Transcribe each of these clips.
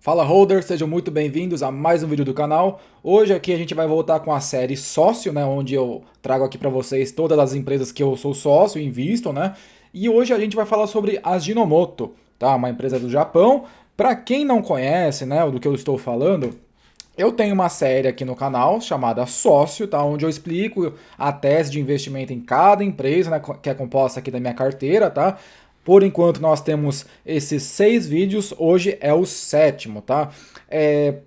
Fala Holder, sejam muito bem-vindos a mais um vídeo do canal. Hoje aqui a gente vai voltar com a série Sócio, né, onde eu trago aqui para vocês todas as empresas que eu sou sócio e invisto, né? E hoje a gente vai falar sobre a Ajinomoto, tá? Uma empresa do Japão. Para quem não conhece, né, do que eu estou falando, eu tenho uma série aqui no canal chamada Sócio, tá? Onde eu explico a tese de investimento em cada empresa, né, que é composta aqui da minha carteira, tá? Por enquanto nós temos esses 6 vídeos, hoje é o sétimo, tá?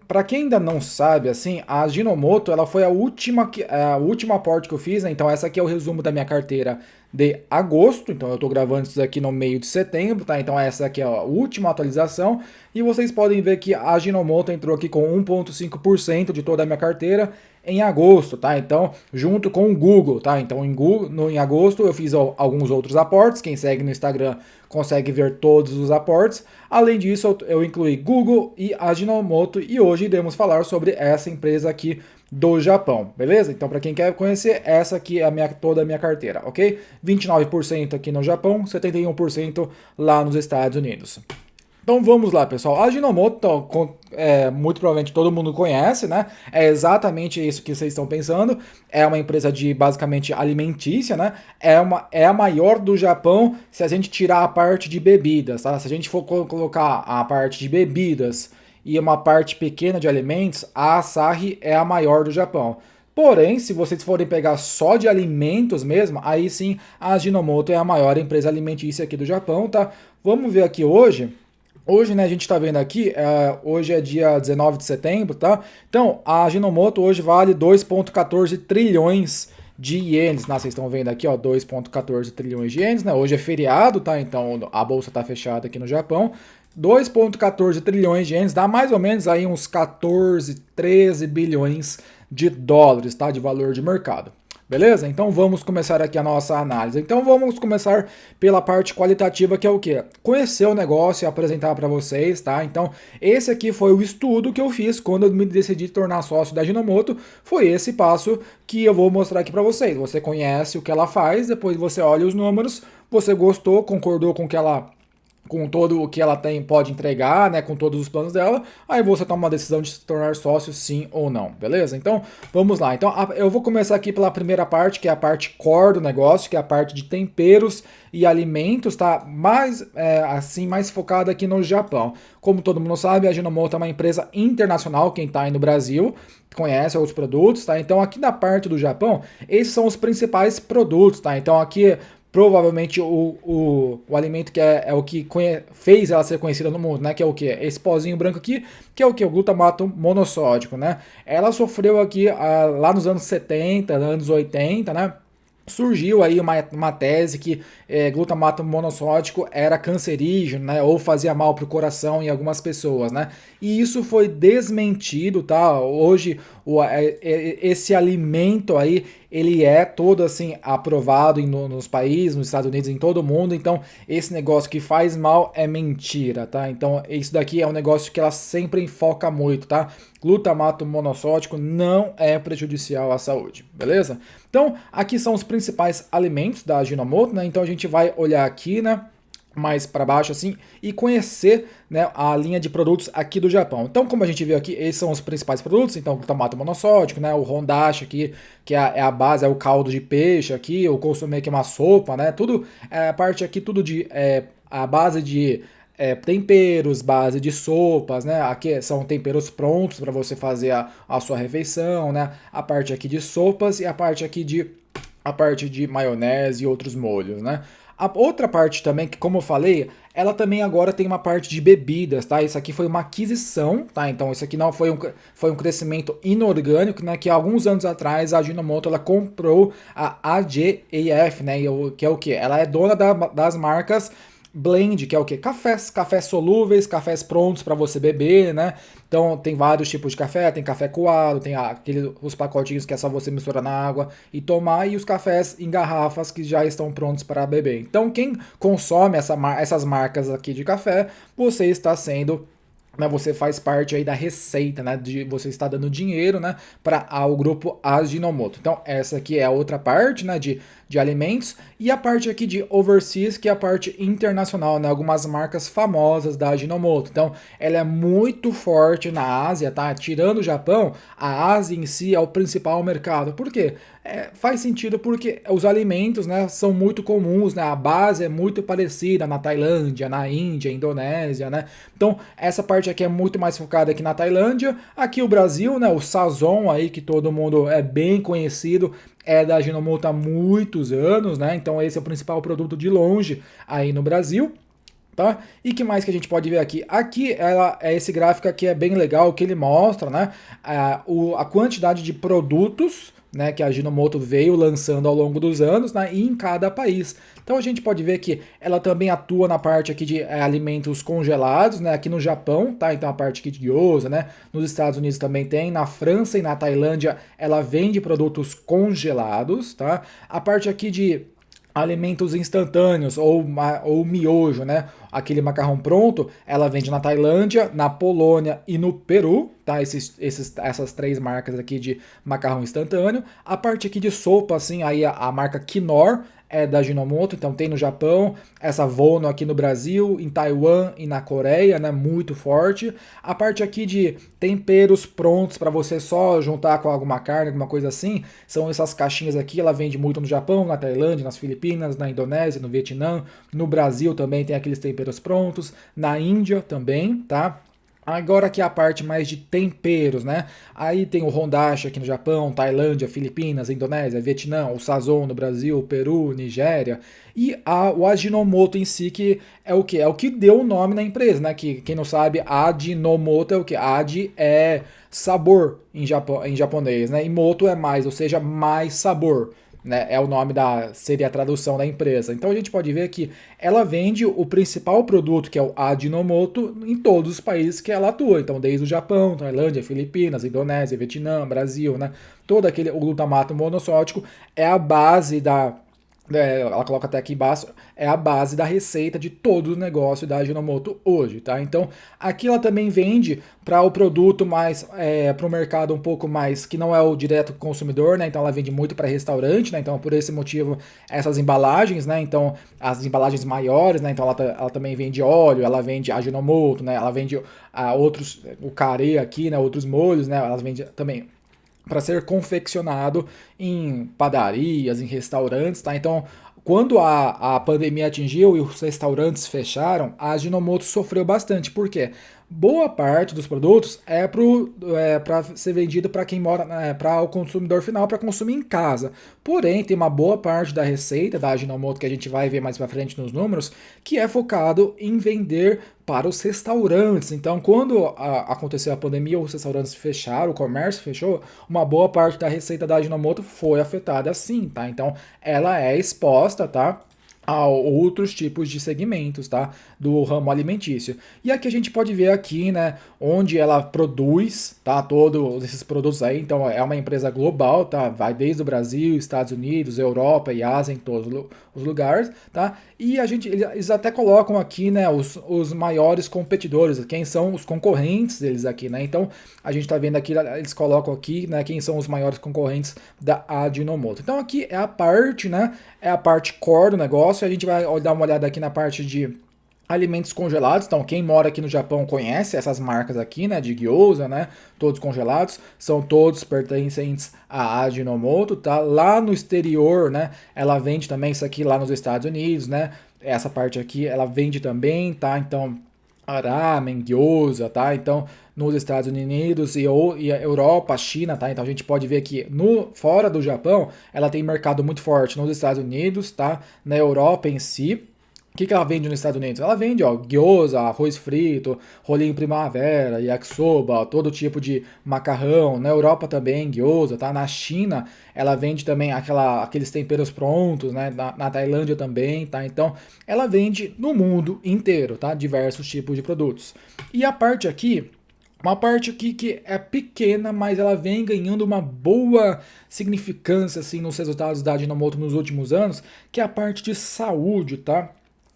Para quem ainda não sabe, assim, a Ajinomoto, ela foi a última aporte que eu fiz, né? Então essa aqui é o resumo da minha carteira de agosto, então eu tô gravando isso aqui no meio de setembro, tá? Então essa aqui é a última atualização, e vocês podem ver que a Ajinomoto entrou aqui com 1,5% de toda a minha carteira em agosto, tá? Então, junto com o Google, tá? Então, em agosto eu fiz alguns outros aportes. Quem segue no Instagram consegue ver todos os aportes. Além disso, eu incluí Google e Ajinomoto e hoje iremos falar sobre essa empresa aqui do Japão, beleza? Então, para quem quer conhecer, essa aqui é toda a minha carteira, ok? 29% aqui no Japão, 71% lá nos Estados Unidos. Então vamos lá, pessoal. A Ajinomoto, muito provavelmente todo mundo conhece, né? É exatamente isso que vocês estão pensando. É uma empresa de basicamente alimentícia, né? É a maior do Japão se a gente tirar a parte de bebidas, tá? Se a gente for colocar a parte de bebidas e uma parte pequena de alimentos, a Asahi é a maior do Japão. Porém, se vocês forem pegar só de alimentos mesmo, aí sim a Ajinomoto é a maior empresa alimentícia aqui do Japão, tá? Vamos ver aqui hoje. Hoje, né, a gente está vendo aqui, hoje é dia 19 de setembro, tá? Então, a Ajinomoto hoje vale 2,14 trilhões de ienes, né? Vocês estão vendo aqui, ó, 2,14 trilhões de ienes, né? Hoje é feriado, tá? Então, a bolsa está fechada aqui no Japão. 2,14 trilhões de ienes dá mais ou menos aí uns 14, 13 bilhões de dólares, tá? De valor de mercado. Beleza? Então vamos começar aqui a nossa análise. Então vamos começar pela parte qualitativa, que é o quê? Conhecer o negócio e apresentar para vocês, tá? Então esse aqui foi o estudo que eu fiz quando eu me decidi tornar sócio da Ajinomoto. Foi esse passo que eu vou mostrar aqui para vocês. Você conhece o que ela faz, depois você olha os números, você gostou, concordou com o que ela com todo o que ela tem, pode entregar, né, com todos os planos dela, aí você toma uma decisão de se tornar sócio, sim ou não, beleza? Então, vamos lá. Então, eu vou começar aqui pela primeira parte, que é a parte core do negócio, que é a parte de temperos e alimentos, tá? Mais focada aqui no Japão. Como todo mundo sabe, a Ajinomoto é uma empresa internacional, quem tá aí no Brasil conhece os produtos, tá? Então, aqui na parte do Japão, esses são os principais produtos, tá? Então, aqui provavelmente o alimento que é o que fez ela ser conhecida no mundo, né? Que é o que? Esse pozinho branco aqui, que é o que? O glutamato monossódico, né? Ela sofreu aqui lá nos anos 70, anos 80, né? Surgiu aí uma tese que glutamato monossódico era cancerígeno, né, ou fazia mal para o coração em algumas pessoas, né, e isso foi desmentido, tá? Hoje esse alimento aí, ele é todo assim aprovado nos países, nos Estados Unidos, em todo o mundo, então esse negócio que faz mal é mentira, tá? Então isso daqui é um negócio que ela sempre foca muito, tá? Glutamato monossódico não é prejudicial à saúde, beleza? Então, aqui são os principais alimentos da Ajinomoto, né? Então a gente vai olhar aqui, né? Mais para baixo assim e conhecer, né, a linha de produtos aqui do Japão. Então, como a gente viu aqui, esses são os principais produtos. Então, glutamato monossódico, né, o hondashi aqui, que é a base, é o caldo de peixe aqui, o consomê que é uma sopa, né, tudo, a parte aqui tudo a base de temperos, base de sopas, né? Aqui são temperos prontos para você fazer a sua refeição, né? A parte aqui de sopas e a parte de maionese e outros molhos, né? A outra parte também, que como eu falei, ela também agora tem uma parte de bebidas, tá? Isso aqui foi uma aquisição, tá? Então isso aqui não foi um crescimento inorgânico, né? Que há alguns anos atrás a Ajinomoto ela comprou a AGEF, né? Que é o que? Ela é dona das marcas blend, que é o que? Cafés solúveis, cafés prontos para você beber, né? Então tem vários tipos de café, tem café coado, tem os pacotinhos que é só você misturar na água e tomar, e os cafés em garrafas que já estão prontos para beber. Então quem consome essas marcas aqui de café, você está sendo, né, você faz parte aí da receita, né, você está dando dinheiro, né, para o grupo Ajinomoto. Então essa aqui é a outra parte, né, de de alimentos, e a parte aqui de overseas, que é a parte internacional, né? Algumas marcas famosas da Ajinomoto. Então, ela é muito forte na Ásia, tá? Tirando o Japão, a Ásia em si é o principal mercado. Por quê? Faz sentido porque os alimentos, né, são muito comuns, né? A base é muito parecida na Tailândia, na Índia, Indonésia, né? Então, essa parte aqui é muito mais focada aqui na Tailândia. Aqui o Brasil, né, o Sazon aí que todo mundo é bem conhecido, é da Ajinomoto há muitos anos, né? Então esse é o principal produto de longe aí no Brasil. Tá? E que mais que a gente pode ver aqui? Aqui esse gráfico aqui é bem legal, que ele mostra, né, a quantidade de produtos, né, que a Ajinomoto veio lançando ao longo dos anos, né, e em cada país. Então a gente pode ver que ela também atua na parte aqui de alimentos congelados, né, aqui no Japão, tá? Então a parte aqui de gyoza, né, nos Estados Unidos também tem, na França e na Tailândia ela vende produtos congelados, tá? A parte aqui de alimentos instantâneos ou miojo, né? Aquele macarrão pronto, ela vende na Tailândia, na Polônia e no Peru, tá? Essas três marcas aqui de macarrão instantâneo. A parte aqui de sopa, assim, aí a marca Knorr é da Ajinomoto, então tem no Japão, essa Vono aqui no Brasil, em Taiwan e na Coreia, né? Muito forte. A parte aqui de temperos prontos para você só juntar com alguma carne, alguma coisa assim, são essas caixinhas aqui, ela vende muito no Japão, na Tailândia, nas Filipinas, na Indonésia, no Vietnã, no Brasil também tem aqueles temperos prontos, na Índia também, tá? Agora aqui a parte mais de temperos, né? Aí tem o Hondashi aqui no Japão, Tailândia, Filipinas, Indonésia, Vietnã, o Sazon no Brasil, Peru, Nigéria e o Ajinomoto em si, que é o que? É o que deu o nome na empresa, né? Que quem não sabe, Ajinomoto é o que? Adi é sabor em japonês, né? E moto é mais, ou seja, mais sabor, né, é o nome seria a tradução da empresa. Então a gente pode ver que ela vende o principal produto, que é o Ajinomoto, em todos os países que ela atua. Então, desde o Japão, Tailândia, Filipinas, Indonésia, Vietnã, Brasil, né? Todo aquele o glutamato monossódico é a base ela coloca até aqui embaixo, é a base da receita de todo o negócio da Ajinomoto hoje, tá? Então, aqui ela também vende para o produto mais, para o mercado um pouco mais, que não é o direto consumidor, né? Então, ela vende muito para restaurante, né? Então, por esse motivo, essas embalagens, né? Então, as embalagens maiores, né? Então, ela também vende óleo, ela vende Ajinomoto, né? Ela vende o carê aqui, né? Outros molhos, né? Ela vende também para ser confeccionado em padarias, em restaurantes, tá? Então, quando a pandemia atingiu e os restaurantes fecharam, a Ajinomoto sofreu bastante. Por quê? Boa parte dos produtos para ser vendido para quem mora, para o consumidor final, para consumir em casa. Porém, tem uma boa parte da receita da Ajinomoto, que a gente vai ver mais para frente nos números, que é focado em vender para os restaurantes. Então, quando aconteceu a pandemia, os restaurantes fecharam, o comércio fechou, uma boa parte da receita da Ajinomoto foi afetada sim, tá? Então, ela é exposta, tá, a outros tipos de segmentos, tá? Do ramo alimentício. E aqui a gente pode ver aqui, né, onde ela produz, tá? Todos esses produtos aí. Então é uma empresa global, tá? Vai desde o Brasil, Estados Unidos, Europa e Ásia, em todos os lugares, tá? E eles até colocam aqui, né, os maiores competidores, quem são os concorrentes deles aqui, né? Então a gente tá vendo aqui, eles colocam aqui, né, quem são os maiores concorrentes da Ajinomoto. Então aqui é a parte, né, é a parte core do negócio. A gente vai dar uma olhada aqui na parte de alimentos congelados. Então, quem mora aqui no Japão conhece essas marcas aqui, né, de gyoza, né, todos congelados, são todos pertencentes à Ajinomoto, tá? Lá no exterior, né, ela vende também isso aqui lá nos Estados Unidos, né? Essa parte aqui ela vende também, tá? Então, ramen, gyoza, tá? Então, nos Estados Unidos e a Europa, a China, tá? Então a gente pode ver que fora do Japão, ela tem mercado muito forte nos Estados Unidos, tá? Na Europa em si. O que ela vende nos Estados Unidos? Ela vende, ó, gyoza, arroz frito, rolinho primavera, yakisoba, todo tipo de macarrão. Na Europa também, gyoza, tá? Na China, ela vende também aqueles temperos prontos, né? Na Tailândia também, tá? Então, ela vende no mundo inteiro, tá? Diversos tipos de produtos. E a parte aqui, uma parte aqui que é pequena, mas ela vem ganhando uma boa significância assim nos resultados da Ajinomoto nos últimos anos, que é a parte de saúde, tá?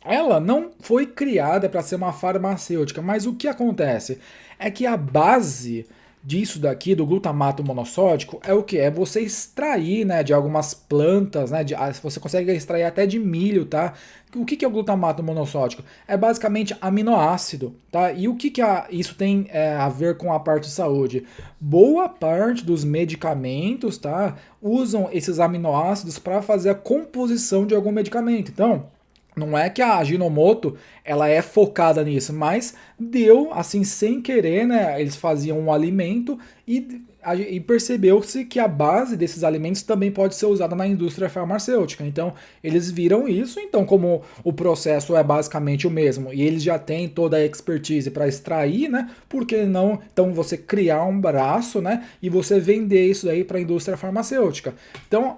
Ela não foi criada para ser uma farmacêutica, mas o que acontece é que a base disso daqui, do glutamato monossódico, é o que? É você extrair, né, de algumas plantas, né, você consegue extrair até de milho, tá? O que é o glutamato monossódico? É basicamente aminoácido, tá? E o que isso tem a ver com a parte de saúde? Boa parte dos medicamentos, tá, usam esses aminoácidos para fazer a composição de algum medicamento. Então, não é que a Ajinomoto ela é focada nisso, mas deu assim sem querer, né? Eles faziam um alimento e percebeu-se que a base desses alimentos também pode ser usada na indústria farmacêutica. Então, eles viram isso, então como o processo é basicamente o mesmo e eles já têm toda a expertise para extrair, né? Por que não então você criar um braço, né, e você vender isso aí para a indústria farmacêutica? Então,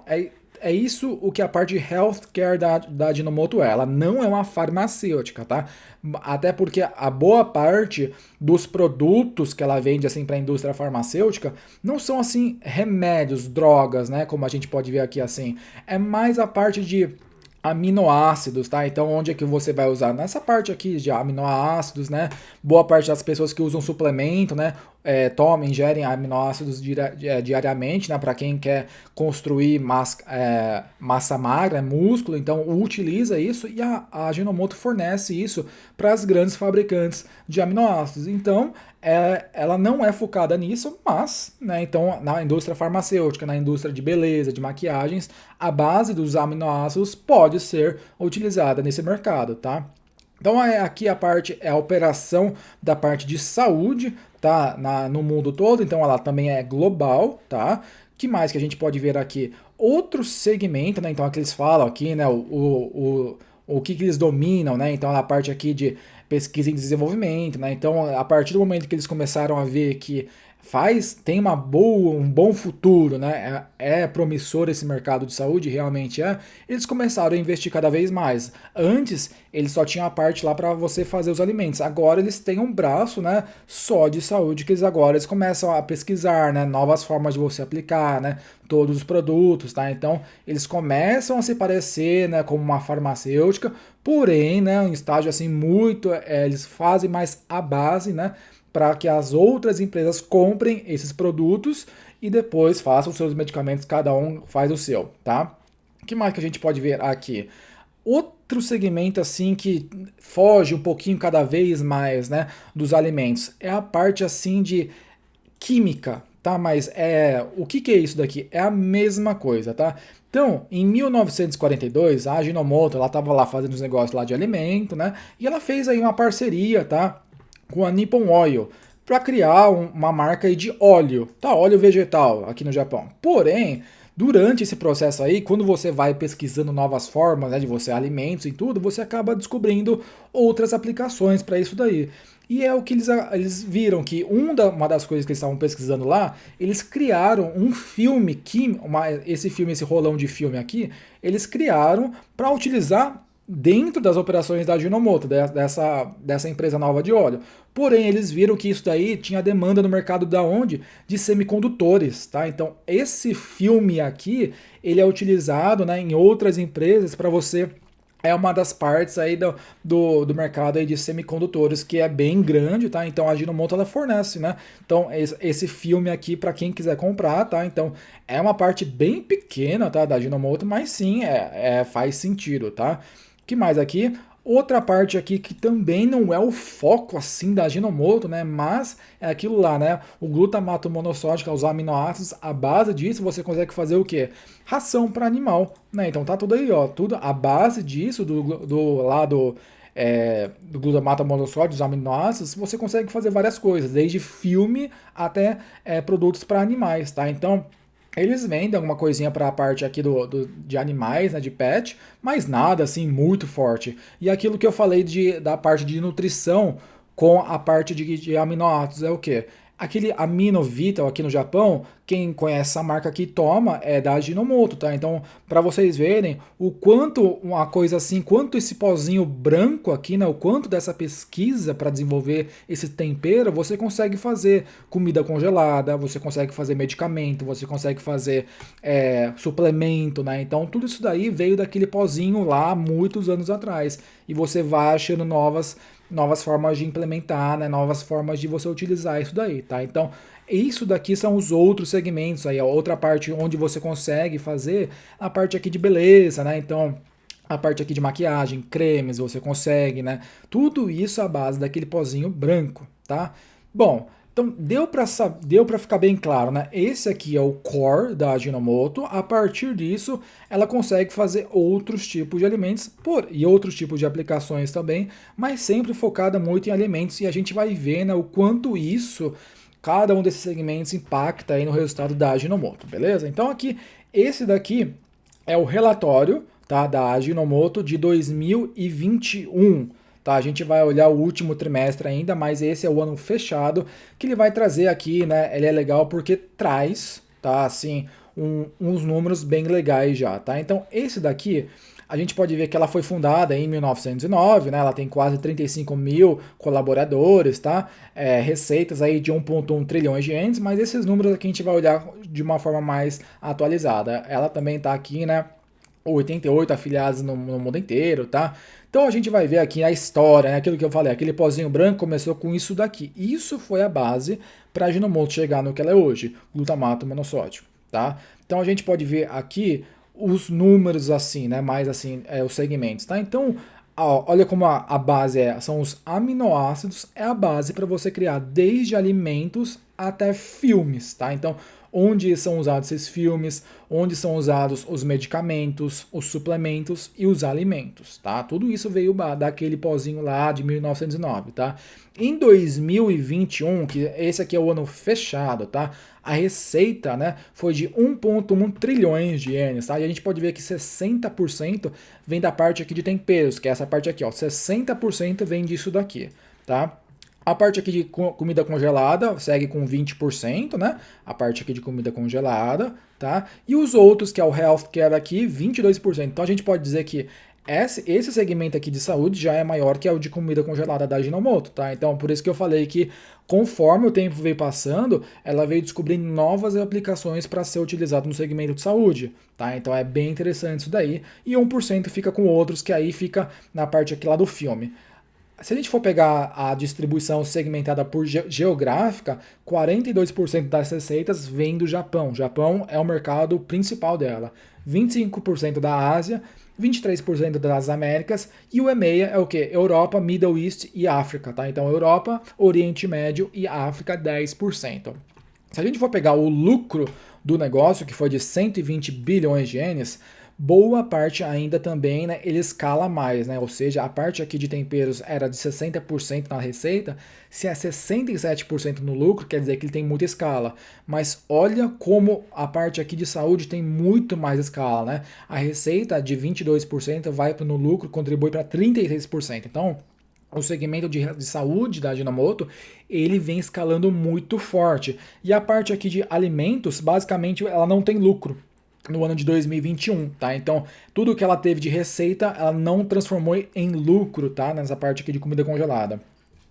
é isso o que a parte de healthcare da Ajinomoto é. Ela não é uma farmacêutica, tá? Até porque a boa parte dos produtos que ela vende assim para a indústria farmacêutica não são assim remédios, drogas, né? Como a gente pode ver aqui assim. É mais a parte de aminoácidos, tá? Então, onde é que você vai usar? Nessa parte aqui de aminoácidos, né? Boa parte das pessoas que usam suplemento, né? Tomam, ingerem aminoácidos diariamente, né? Para quem quer construir massa magra, músculo, então utiliza isso e a Ajinomoto fornece isso para as grandes fabricantes de aminoácidos. Então, ela não é focada nisso, mas, né, então, na indústria farmacêutica, na indústria de beleza, de maquiagens, a base dos aminoácidos pode ser utilizada nesse mercado, tá? Então aqui a parte é a operação da parte de saúde, tá? No mundo todo, então ela também é global, tá? Que mais que a gente pode ver aqui? Outro segmento, né? Então aqui eles falam aqui, né? O que eles dominam, né? Então a parte aqui de pesquisa e desenvolvimento, né? Então a partir do momento que eles começaram a ver que tem um bom futuro, né? É promissor esse mercado de saúde, realmente é. Eles começaram a investir cada vez mais. Antes, eles só tinham a parte lá para você fazer os alimentos. Agora eles têm um braço, né, só de saúde que eles começam a pesquisar, né, novas formas de você aplicar, né, todos os produtos, tá? Então, eles começam a se parecer, né, como uma farmacêutica, porém, né, um estágio assim muito, eles fazem mais a base, né, para que as outras empresas comprem esses produtos e depois façam seus medicamentos, cada um faz o seu, tá? O que mais que a gente pode ver aqui? Outro segmento assim que foge um pouquinho cada vez mais, né, dos alimentos é a parte assim de química, tá? Mas o que é isso daqui? É a mesma coisa, tá? Então, em 1942, a Ajinomoto, ela estava lá fazendo os negócios lá de alimento, né? E ela fez aí uma parceria, tá? Com a Nippon Oil para criar uma marca aí de óleo, tá? Óleo vegetal aqui no Japão. Porém, durante esse processo aí, quando você vai pesquisando novas formas, né, de você alimentos e tudo, você acaba descobrindo outras aplicações para isso daí. E é o que eles viram que uma das coisas que eles estavam pesquisando lá, eles criaram um filme químico, esse rolão de filme aqui, eles criaram para utilizar dentro das operações da Ajinomoto, dessa empresa nova de óleo. Porém, eles viram que isso daí tinha demanda no mercado da onde? De semicondutores, tá? Então, esse filme aqui, ele é utilizado, né, em outras empresas para você é uma das partes aí do mercado aí de semicondutores que é bem grande, tá? Então a Ajinomoto ela fornece, né? Então esse filme aqui para quem quiser comprar, tá? Então é uma parte bem pequena, tá? Da Ajinomoto, mas sim, faz sentido, tá? Que mais aqui? Outra parte aqui que também não é o foco assim da Ajinomoto, né? Mas é aquilo lá, né? O glutamato monossódico, os aminoácidos, a base disso você consegue fazer o quê? Ração para animal, né? Então tá tudo aí, ó. Tudo a base disso do lado do glutamato monossódico, dos aminoácidos, você consegue fazer várias coisas, desde filme até produtos para animais, tá? Então eles vendem alguma coisinha para a parte aqui de animais, né, de pet, mas nada assim muito forte. E aquilo que eu falei da parte de nutrição com a parte de aminoácidos é o quê? Aquele Amino Vital aqui no Japão, quem conhece essa marca aqui toma é da Ajinomoto, tá? Então, para vocês verem o quanto uma coisa assim, quanto esse pozinho branco aqui, né? O quanto dessa pesquisa para desenvolver esse tempero, você consegue fazer comida congelada, você consegue fazer medicamento, você consegue fazer suplemento, né? Então, tudo isso daí veio daquele pozinho lá muitos anos atrás e você vai achando novas formas de implementar, né, novas formas de você utilizar isso daí, tá? Então, isso daqui são os outros segmentos aí, a outra parte onde você consegue fazer a parte aqui de beleza, né? Então, a parte aqui de maquiagem, cremes, você consegue, né? Tudo isso à base daquele pozinho branco, tá? Bom, então deu para ficar bem claro, né? Esse aqui é o core da Ajinomoto. A partir disso, ela consegue fazer outros tipos de alimentos e outros tipos de aplicações também, mas sempre focada muito em alimentos e a gente vai ver, né, o quanto isso cada um desses segmentos impacta aí no resultado da Ajinomoto, beleza? Então aqui esse daqui é o relatório, tá, da Ajinomoto de 2021. Tá, a gente vai olhar o último trimestre ainda, mas esse é o ano fechado que ele vai trazer aqui, né? Ele é legal porque traz, tá, assim, uns números bem legais já, tá? Então esse daqui a gente pode ver que ela foi fundada em 1909, né? Ela tem quase 35 mil colaboradores, tá? Receitas aí de 1,1 trilhões de ienes, mas esses números aqui a gente vai olhar de uma forma mais atualizada. Ela também está aqui, né? 88 afiliados no mundo inteiro, tá? Então a gente vai ver aqui a história, né? Aquilo que eu falei, aquele pozinho branco começou com isso daqui. Isso foi a base para a Ajinomoto chegar no que ela é hoje, glutamato monossódico, tá? Então a gente pode ver aqui os números assim, né? Mais assim, os segmentos, tá? Então, ó, olha como a base são os aminoácidos, é a base para você criar desde alimentos até filmes, tá? Então, onde são usados esses filmes, onde são usados os medicamentos, os suplementos e os alimentos, tá? Tudo isso veio daquele pozinho lá de 1909, tá? Em 2021, que esse aqui é o ano fechado, tá? A receita, né, foi de 1,1 trilhões de ienes, tá? E a gente pode ver que 60% vem da parte aqui de temperos, que é essa parte aqui, ó. 60% vem disso daqui, tá? A parte aqui de comida congelada segue com 20%, né? A parte aqui de comida congelada, tá? E os outros, que é o healthcare aqui, 22%. Então a gente pode dizer que esse segmento aqui de saúde já é maior que o de comida congelada da Ajinomoto, tá? Então por isso que eu falei que conforme o tempo veio passando, ela veio descobrindo novas aplicações para ser utilizado no segmento de saúde, tá? Então é bem interessante isso daí. E 1% fica com outros, que aí fica na parte aqui lá do filme. Se a gente for pegar a distribuição segmentada por geográfica, 42% das receitas vem do Japão. O Japão é o mercado principal dela. 25% da Ásia, 23% das Américas e o EMEA é o que? Europa, Middle East e África, tá? Então Europa, Oriente Médio e África 10%. Se a gente for pegar o lucro do negócio, que foi de 120 bilhões de ienes, boa parte ainda também, né, ele escala mais, né? Ou seja, a parte aqui de temperos era de 60% na receita, se é 67% no lucro, quer dizer que ele tem muita escala. Mas olha como a parte aqui de saúde tem muito mais escala, né? A receita de 22% vai no lucro, contribui para 36%. Então, o segmento de saúde da Ajinomoto, ele vem escalando muito forte. E a parte aqui de alimentos, basicamente, ela não tem lucro no ano de 2021, tá? Então, tudo que ela teve de receita, ela não transformou em lucro, tá? Nessa parte aqui de comida congelada.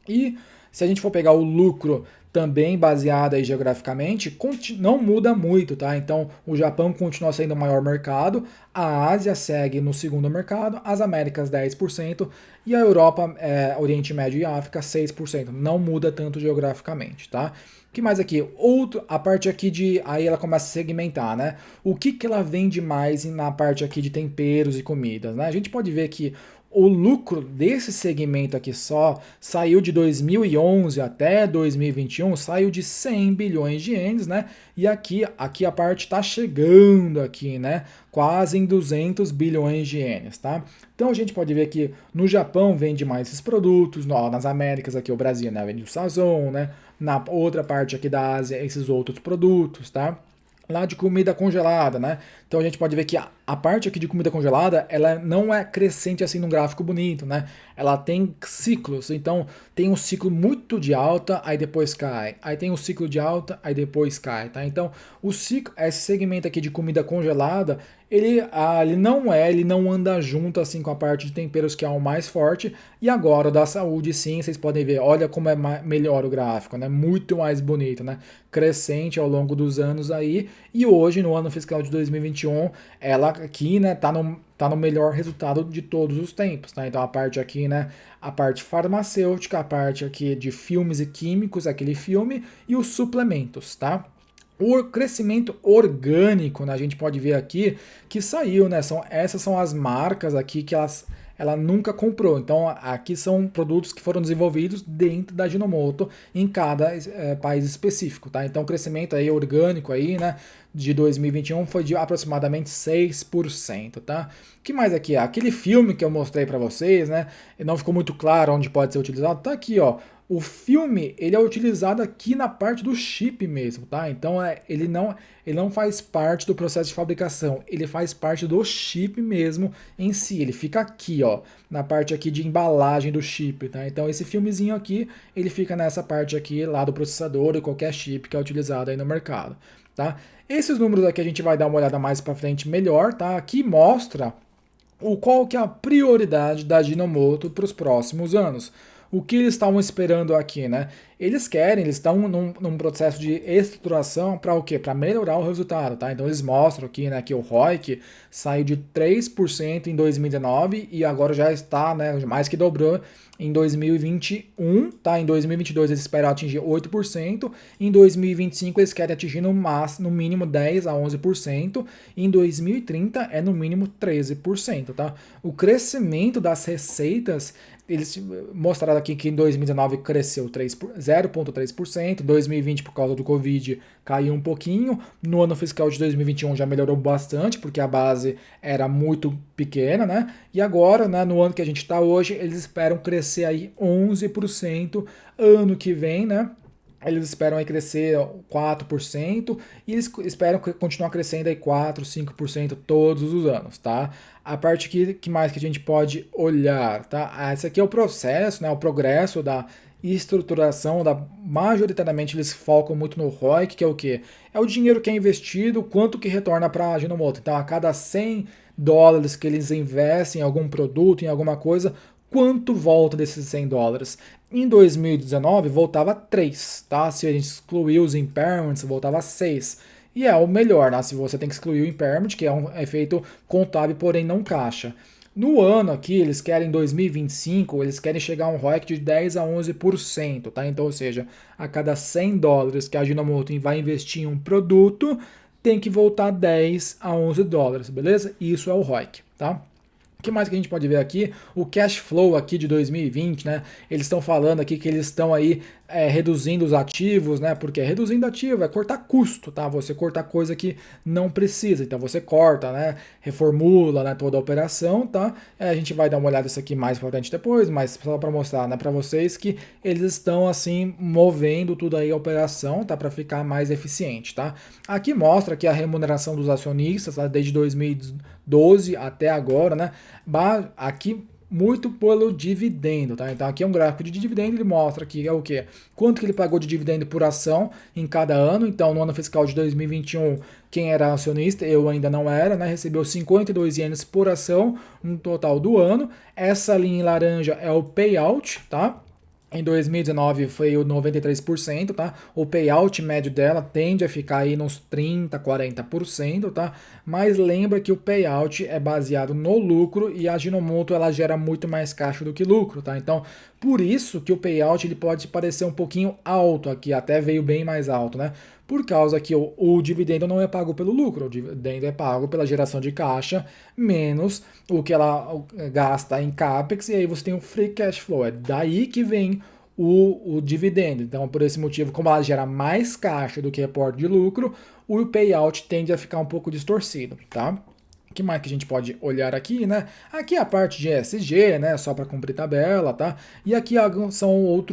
E se a gente for pegar o lucro também baseado aí geograficamente, não muda muito, tá? Então, o Japão continua sendo o maior mercado, a Ásia segue no segundo mercado, as Américas 10% e a Europa, Oriente Médio e África 6%. Não muda tanto geograficamente, tá? O que mais aqui? A parte aqui de. Aí ela começa a segmentar, né? O que ela vende mais na parte aqui de temperos e comidas, né? A gente pode ver que o lucro desse segmento aqui só saiu de 2011 até 2021, saiu de 100 bilhões de ienes, né? E aqui a parte está chegando aqui, né? Quase em 200 bilhões de ienes, tá? Então a gente pode ver que no Japão vende mais esses produtos, nas Américas aqui o Brasil, né? Vende o Sazon, né? Na outra parte aqui da Ásia, esses outros produtos, tá? Lá de comida congelada, né? Então a gente pode ver que a parte aqui de comida congelada, ela não é crescente assim num gráfico bonito, né? Ela tem ciclos, então tem um ciclo muito de alta, aí depois cai. Aí tem um ciclo de alta, aí depois cai, tá? Então o ciclo, esse segmento aqui de comida congelada, ele não anda junto assim com a parte de temperos que é o mais forte. E agora da saúde, sim, vocês podem ver, olha como é melhor o gráfico, né? Muito mais bonito, né? Crescente ao longo dos anos aí. E hoje, no ano fiscal de 2021, ela aqui, né, tá no melhor resultado de todos os tempos, tá? Então a parte aqui, né, a parte farmacêutica, a parte aqui de filmes e químicos, aquele filme, e os suplementos, tá? O crescimento orgânico, né, a gente pode ver aqui que saiu, né? Essas são as marcas aqui que ela nunca comprou. Então, aqui são produtos que foram desenvolvidos dentro da Ajinomoto em cada país específico, tá? Então, o crescimento aí orgânico aí, né, de 2021 foi de aproximadamente 6%, tá? O que mais aqui? Aquele filme que eu mostrei para vocês, né, e não ficou muito claro onde pode ser utilizado, tá aqui, ó. O filme, ele é utilizado aqui na parte do chip mesmo, tá? Então, ele não faz parte do processo de fabricação, ele faz parte do chip mesmo em si, ele fica aqui, ó, na parte aqui de embalagem do chip, tá? Então, esse filmezinho aqui, ele fica nessa parte aqui, lá do processador e qualquer chip que é utilizado aí no mercado, tá? Esses números aqui a gente vai dar uma olhada mais para frente melhor, tá? Aqui mostra qual que é a prioridade da Ajinomoto para os próximos anos. O que eles estavam esperando aqui, né? Eles estão num processo de estruturação para o quê? Para melhorar o resultado, tá? Então eles mostram aqui, né, que o ROIC saiu de 3% em 2019 e agora já está, né, mais que dobrou em 2021, tá? Em 2022 eles esperam atingir 8%, em 2025 eles querem atingir no mínimo 10 a 11%, e em 2030 é no mínimo 13%, tá? O crescimento das receitas, eles mostraram aqui que em 2019 cresceu 0,3%, em 2020 por causa do Covid caiu um pouquinho, no ano fiscal de 2021 já melhorou bastante, porque a base era muito pequena, né? E agora, né, no ano que a gente está hoje, eles esperam crescer aí 11%, ano que vem, né? Eles esperam aí crescer 4% e eles esperam continuar crescendo aí 4, 5% todos os anos, tá? A parte que mais que a gente pode olhar, tá? Esse aqui é o processo, né? O progresso da estruturação, majoritariamente eles focam muito no ROIC, que é o quê? É o dinheiro que é investido, quanto que retorna para a Ajinomoto. Então, a cada $100 que eles investem em algum produto, em alguma coisa, quanto volta desses $100? Em 2019 voltava 3, tá? Se a gente excluir os impairments, voltava 6. E é o melhor, né? Se você tem que excluir o impairment, que é um efeito contábil, porém não caixa. No ano aqui, eles querem, em 2025, eles querem chegar a um ROIC de 10 a 11%, tá? Então, ou seja, a cada $100 que a Ajinomoto vai investir em um produto, tem que voltar 10 a $11, beleza? Isso é o ROIC, tá? O que mais que a gente pode ver aqui? O cash flow aqui de 2020, né? Eles estão falando aqui que eles estão aí reduzindo os ativos, né? Porque reduzindo ativo é cortar custo, tá? Você cortar coisa que não precisa. Então você corta, né? Reformula, né? Toda a operação, tá? A gente vai dar uma olhada nisso aqui mais pra frente depois, mas só para mostrar, né, para vocês que eles estão assim movendo tudo aí a operação, tá? Para ficar mais eficiente, tá? Aqui mostra que a remuneração dos acionistas, tá? Desde 2012 até agora, né? Aqui muito pelo dividendo, tá? Então aqui é um gráfico de dividendo, ele mostra aqui é o quê? Quanto que ele pagou de dividendo por ação em cada ano. Então no ano fiscal de 2021, quem era acionista, eu ainda não era, né? Recebeu 52 ienes por ação no total do ano. Essa linha em laranja é o payout, tá? Em 2019 foi o 93%, tá? O payout médio dela tende a ficar aí nos 30, 40%, tá? Mas lembra que o payout é baseado no lucro e a Ajinomoto ela gera muito mais caixa do que lucro, tá? Então, por isso que o payout ele pode parecer um pouquinho alto aqui, até veio bem mais alto, né? Por causa que o dividendo não é pago pelo lucro, o dividendo é pago pela geração de caixa menos o que ela gasta em CAPEX, e aí você tem o free cash flow. É daí que vem o dividendo. Então, por esse motivo, como ela gera mais caixa do que reporte de lucro, o payout tende a ficar um pouco distorcido, tá? O que mais que a gente pode olhar aqui, né? Aqui é a parte de ESG, né? Só para cumprir tabela, tá? E aqui são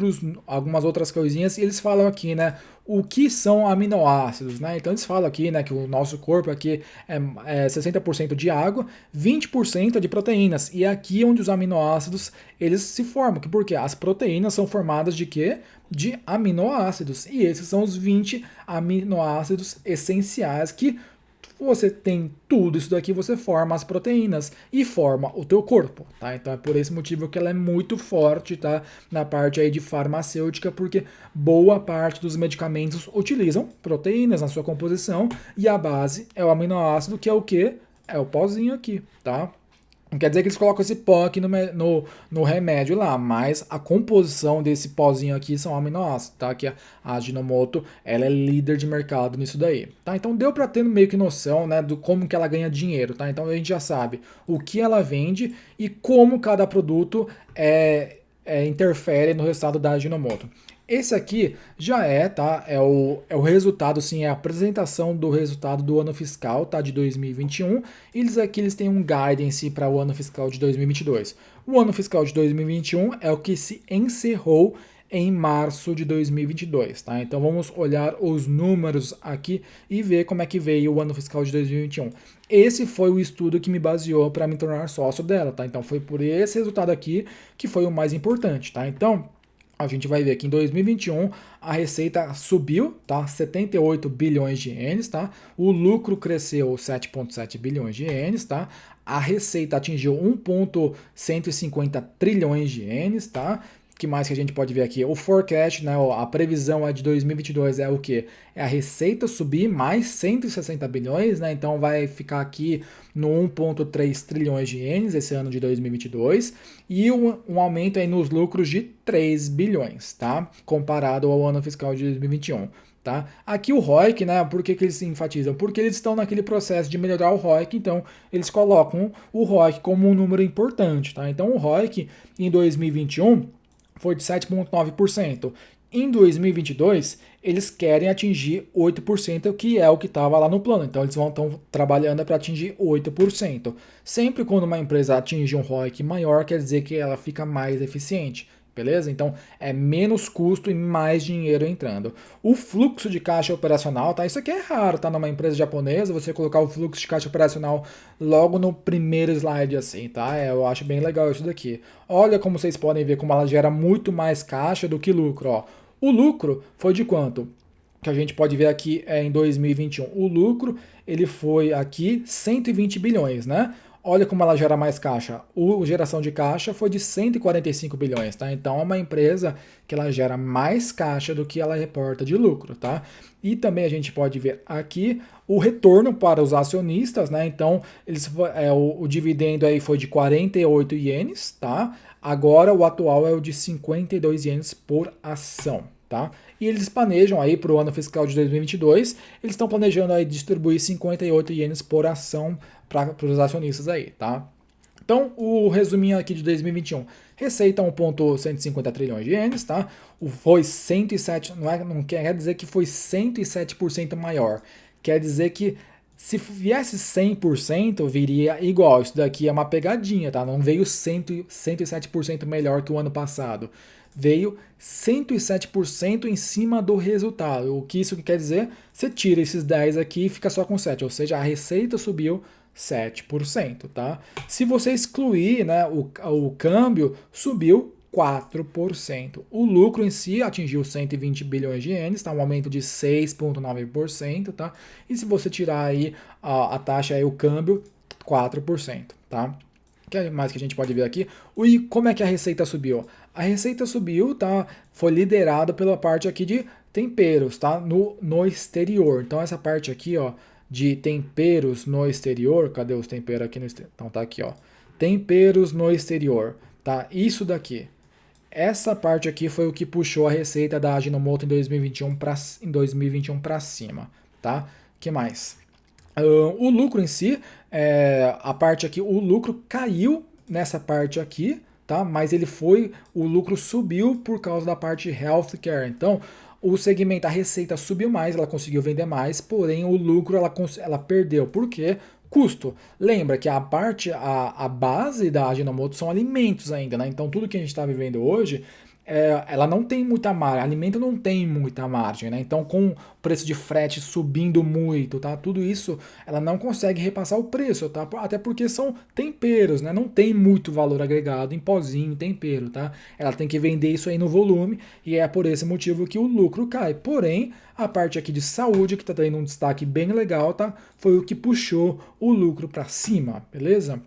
algumas outras coisinhas. E eles falam aqui, né? O que são aminoácidos, né? Então eles falam aqui, né, que o nosso corpo aqui é 60% de água, 20% de proteínas. E aqui é onde os aminoácidos eles se formam. Porque as proteínas são formadas de quê? De aminoácidos. E esses são os 20 aminoácidos essenciais que você tem tudo isso daqui, você forma as proteínas e forma o teu corpo, tá? Então é por esse motivo que ela é muito forte, tá? Na parte aí de farmacêutica, porque boa parte dos medicamentos utilizam proteínas na sua composição e a base é o aminoácido, que é o quê? É o pozinho aqui, tá? Não quer dizer que eles colocam esse pó aqui no remédio lá, mas a composição desse pozinho aqui são aminoácidos, tá? Que a Ajinomoto, ela é líder de mercado nisso daí, tá? Então deu para ter meio que noção, né, do como que ela ganha dinheiro, tá? Então a gente já sabe o que ela vende e como cada produto interfere no resultado da Ajinomoto. Esse aqui já tá? É o resultado, sim, é a apresentação do resultado do ano fiscal, tá? De 2021. Eles aqui eles têm um guidance para o ano fiscal de 2022. O ano fiscal de 2021 é o que se encerrou em março de 2022, tá? Então vamos olhar os números aqui e ver como é que veio o ano fiscal de 2021. Esse foi o estudo que me baseou para me tornar sócio dela, tá? Então foi por esse resultado aqui que foi o mais importante, tá? Então a gente vai ver que em 2021 a receita subiu, tá? 78 bilhões de ienes, tá? O lucro cresceu 7,7 bilhões de ienes, tá? A receita atingiu 1,150 trilhões de ienes, tá? Que mais que a gente pode ver aqui? O forecast, né, a previsão de 2022 é o quê? É a receita subir mais 160 bilhões, né? Então vai ficar aqui no 1,3 trilhões de ienes esse ano de 2022 e um aumento aí nos lucros de 3 bilhões, tá? Comparado ao ano fiscal de 2021. Tá? Aqui o ROIC, né? Por que eles enfatizam? Porque eles estão naquele processo de melhorar o ROIC, então eles colocam o ROIC como um número importante. Tá? Então o ROIC em 2021 foi de 7,9%. Em 2022, eles querem atingir 8%, que é o que estava lá no plano. Então, eles vão estar trabalhando para atingir 8%. Sempre quando uma empresa atinge um ROIC maior, quer dizer que ela fica mais eficiente. Beleza? Então é menos custo e mais dinheiro entrando. O fluxo de caixa operacional, tá? Isso aqui é raro, tá? Numa empresa japonesa, você colocar o fluxo de caixa operacional logo no primeiro slide assim, tá? Eu acho bem legal isso daqui. Olha como vocês podem ver como ela gera muito mais caixa do que lucro, ó. O lucro foi de quanto? Que a gente pode ver aqui em 2021. O lucro, ele foi aqui 120 bilhões, né? Olha como ela gera mais caixa. A geração de caixa foi de 145 bilhões, tá? Então é uma empresa que ela gera mais caixa do que ela reporta de lucro, tá? E também a gente pode ver aqui o retorno para os acionistas, né? Então o dividendo aí foi de 48 ienes, tá? Agora o atual é o de 52 ienes por ação, tá? E eles planejam aí para o ano fiscal de 2022, eles estão planejando aí distribuir 58 ienes por ação para os acionistas aí, tá? Então, o resuminho aqui de 2021. Receita 1,150 trilhões de ienes, tá? Foi 107, não quer dizer que foi 107% maior. Quer dizer que se viesse 100%, viria igual. Isso daqui é uma pegadinha, tá? Não veio 107% melhor que o ano passado. Veio 107% em cima do resultado. O que isso quer dizer? Você tira esses 10 aqui e fica só com 7. Ou seja, a receita subiu 7%, tá? Se você excluir, né, o câmbio, subiu 4%. O lucro em si atingiu 120 bilhões de ienes, tá? Um aumento de 6,9%, tá? E se você tirar aí a taxa, aí, o câmbio, 4%, tá? O que mais que a gente pode ver aqui? E como é que a receita subiu? A receita subiu, tá? Foi liderada pela parte aqui de temperos, tá? No exterior. Então essa parte aqui, ó, de temperos no exterior, cadê os temperos aqui no exterior? Então tá aqui, ó. Temperos no exterior, tá? Isso daqui. Essa parte aqui foi o que puxou a receita da Ajinomoto em 2021 para cima, tá? Que mais? O lucro em si, a parte aqui, o lucro caiu nessa parte aqui, tá? Mas o lucro subiu por causa da parte healthcare. Então, o segmento, a receita subiu mais, ela conseguiu vender mais, porém o lucro ela perdeu. Por quê? Custo. Lembra que a base da Ajinomoto são alimentos ainda, né? Então tudo que a gente está vivendo hoje, ela não tem muita margem, alimento não tem muita margem, né? Então com o preço de frete subindo muito, tá? Tudo isso ela não consegue repassar o preço, tá? Até porque são temperos, né? Não tem muito valor agregado em pozinho, tempero, tá? Ela tem que vender isso aí no volume e é por esse motivo que o lucro cai. Porém, a parte aqui de saúde, que está tendo um destaque bem legal, tá? Foi o que puxou o lucro para cima, beleza?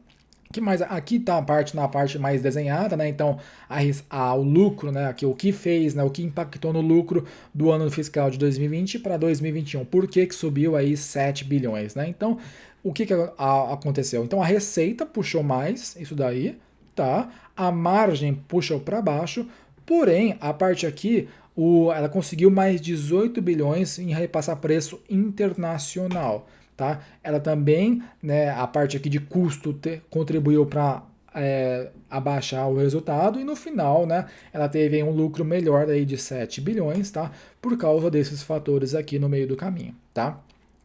Que mais? Aqui tá na parte mais desenhada, né? Então, o lucro, né? Aqui, o que fez, né? O que impactou no lucro do ano fiscal de 2020 para 2021. Por que subiu aí 7 bilhões, né? Então, o que aconteceu? Então a receita puxou mais isso daí, tá? A margem puxou para baixo, porém a parte aqui, ela conseguiu mais 18 bilhões em repassar preço internacional, tá? Ela também, né, a parte aqui de custo contribuiu para abaixar o resultado e no final, né, ela teve um lucro melhor aí de 7 bilhões, tá? Por causa desses fatores aqui no meio do caminho, tá?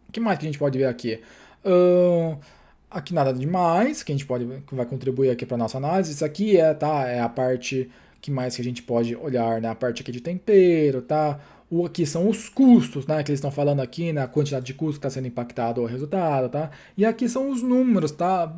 O que mais que a gente pode ver aqui? Aqui nada demais, que a gente pode, que vai contribuir aqui para nossa análise. Isso aqui é a parte que mais que a gente pode olhar, né? A parte aqui de tempero, tá? Aqui são os custos, né? Que eles estão falando aqui, né? A quantidade de custo que está sendo impactado ao resultado, tá? E aqui são os números, tá?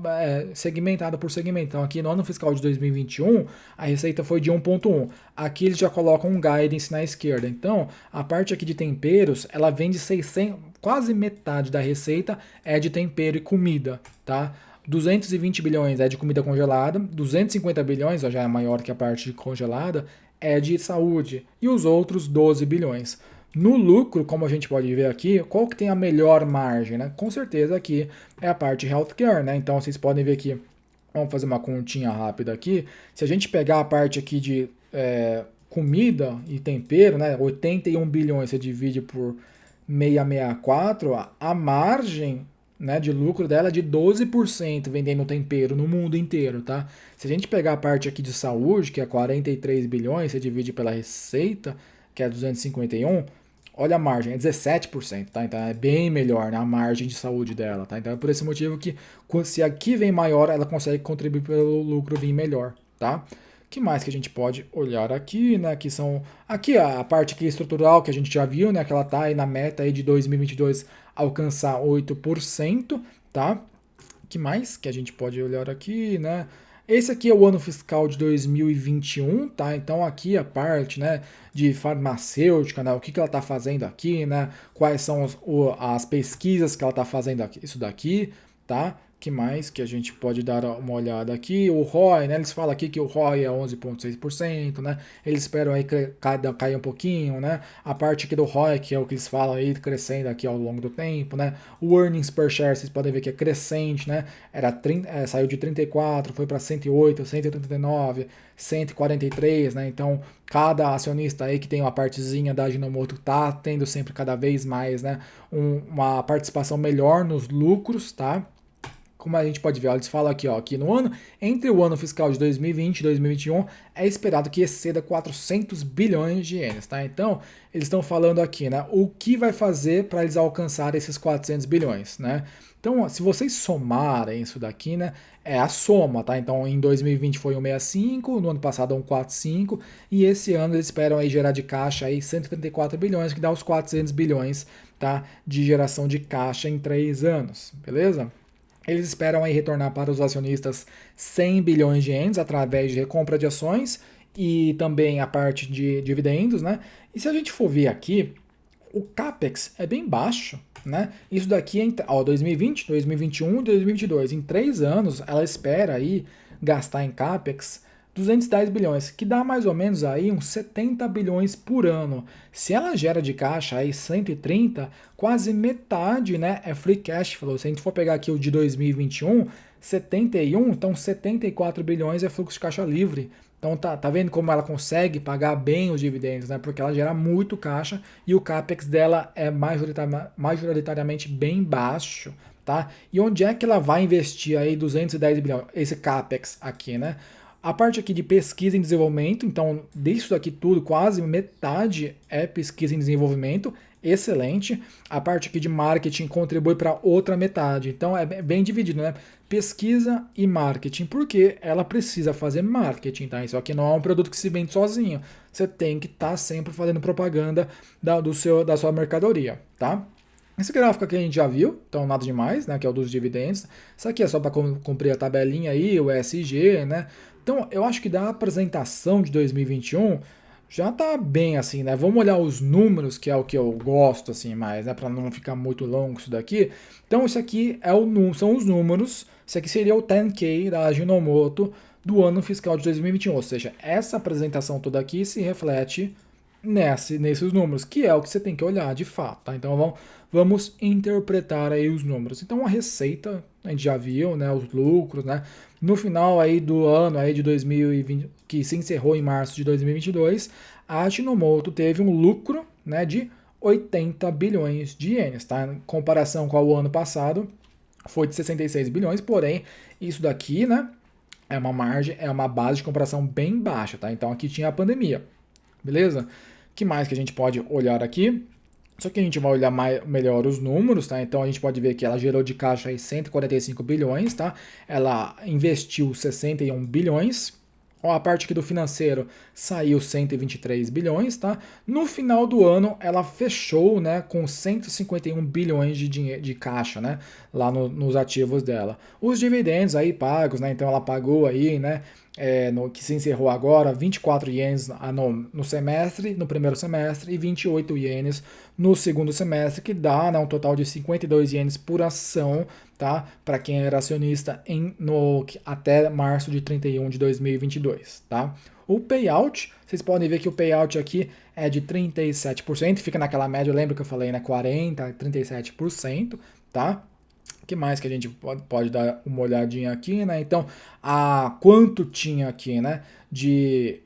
Segmentado por segmento. Então aqui no ano fiscal de 2021, a receita foi de 1,1. Aqui eles já colocam um guidance na esquerda. Então, a parte aqui de temperos, ela vem de 600, quase metade da receita é de tempero e comida, tá? 220 bilhões é de comida congelada, 250 bilhões, ó, já é maior que a parte de congelada, é de saúde, e os outros 12 bilhões. No lucro, como a gente pode ver aqui, qual que tem a melhor margem, né? Com certeza aqui é a parte healthcare, né? Então vocês podem ver aqui, vamos fazer uma continha rápida aqui, se a gente pegar a parte aqui de comida e tempero, né? 81 bilhões você divide por 664, a margem, né, de lucro dela é de 12% vendendo tempero no mundo inteiro, tá? Se a gente pegar a parte aqui de saúde, que é 43 bilhões, você divide pela receita, que é 251, olha a margem, é 17%, tá? Então é bem melhor, né, a margem de saúde dela, tá? Então é por esse motivo que se aqui vem maior, ela consegue contribuir pelo lucro vir melhor, tá? Que mais que a gente pode olhar aqui, né? Que são aqui a parte aqui estrutural que a gente já viu, né? Que ela tá aí na meta aí de 2022 alcançar 8%, tá? Que mais que a gente pode olhar aqui, né? Esse aqui é o ano fiscal de 2021, tá? Então aqui a parte, né, de farmacêutica, né? O que ela tá fazendo aqui, né? Quais são as pesquisas que ela tá fazendo aqui, isso daqui, tá? Que mais que a gente pode dar uma olhada aqui? O ROI, né? Eles falam aqui que o ROI é 11,6%, né? Eles esperam aí cair um pouquinho, né? A parte aqui do ROI, que é o que eles falam aí, crescendo aqui ao longo do tempo, né? O earnings per share, vocês podem ver que é crescente, né? Saiu de 34, foi para 108, 139, 143, né? Então, cada acionista aí que tem uma partezinha da Ajinomoto tá tendo sempre cada vez mais, né? Uma participação melhor nos lucros, tá? Como a gente pode ver, eles falam aqui, ó, que no ano, entre o ano fiscal de 2020 e 2021, é esperado que exceda 400 bilhões de ienes, tá? Então, eles estão falando aqui, né, o que vai fazer para eles alcançarem esses 400 bilhões, né? Então, se vocês somarem isso daqui, né, é a soma, tá? Então, em 2020 foi 165, no ano passado 145, e esse ano eles esperam aí gerar de caixa aí 134 bilhões, que dá os 400 bilhões, tá, de geração de caixa em 3 anos, beleza? Eles esperam aí retornar para os acionistas 100 bilhões de ienes através de recompra de ações e também a parte de dividendos, né? E se a gente for ver aqui, o CAPEX é bem baixo, né? Isso daqui é 2020, 2021 e 2022. Em 3 anos, ela espera aí gastar em CAPEX 210 bilhões, que dá mais ou menos aí uns 70 bilhões por ano. Se ela gera de caixa aí 130, quase metade, né, é free cash flow. Se a gente for pegar aqui o de 2021, 71, então 74 bilhões é fluxo de caixa livre. Então tá vendo como ela consegue pagar bem os dividendos, né? Porque ela gera muito caixa e o CAPEX dela é majoritariamente bem baixo, tá? E onde é que ela vai investir aí 210 bilhões? Esse CAPEX aqui, né? A parte aqui de pesquisa e desenvolvimento, então disso aqui tudo, quase metade é pesquisa e desenvolvimento, excelente. A parte aqui de marketing contribui para outra metade, então é bem dividido, né? Pesquisa e marketing, porque ela precisa fazer marketing, tá? Isso aqui não é um produto que se vende sozinho, você tem que estar sempre fazendo propaganda da sua mercadoria, tá? Esse gráfico aqui a gente já viu, então nada demais, né, que é o dos dividendos. Isso aqui é só para cumprir a tabelinha aí, o ESG, né? Então eu acho que da apresentação de 2021 já tá bem assim, né? Vamos olhar os números, que é o que eu gosto assim mais, né, para não ficar muito longo isso daqui. Então isso aqui são os números, isso aqui seria o 10K da Ajinomoto do ano fiscal de 2021, ou seja, essa apresentação toda aqui se reflete nesses números, que é o que você tem que olhar de fato, tá? Então vamos interpretar aí os números. Então a receita, a gente já viu, né, os lucros, né? No final aí do ano aí de 2020, que se encerrou em março de 2022, a Ajinomoto teve um lucro, né, de 80 bilhões de ienes, tá? Em comparação com o ano passado, foi de 66 bilhões, porém, isso daqui, né, é uma margem, é uma base de comparação bem baixa, tá? Então aqui tinha a pandemia, beleza? Que mais que a gente pode olhar aqui? Só que a gente vai olhar melhor os números, tá? Então a gente pode ver que ela gerou de caixa aí 145 bilhões, tá? Ela investiu 61 bilhões. Ó, a parte aqui do financeiro saiu 123 bilhões, tá? No final do ano, ela fechou, né, com 151 bilhões de dinheiro de caixa, né, lá nos ativos dela. Os dividendos aí pagos, né? Então ela pagou aí, né, que se encerrou agora, 24 ienes no semestre, no primeiro semestre, e 28 ienes no segundo semestre, que dá, né, um total de 52 ienes por ação, tá? Para quem era acionista até março de 31 de 2022, tá? O payout, vocês podem ver que o payout aqui é de 37%, fica naquela média, lembra que eu falei, né, 40, 37%, tá? O que mais que a gente pode dar uma olhadinha aqui, né? Então, quanto tinha aqui, né? De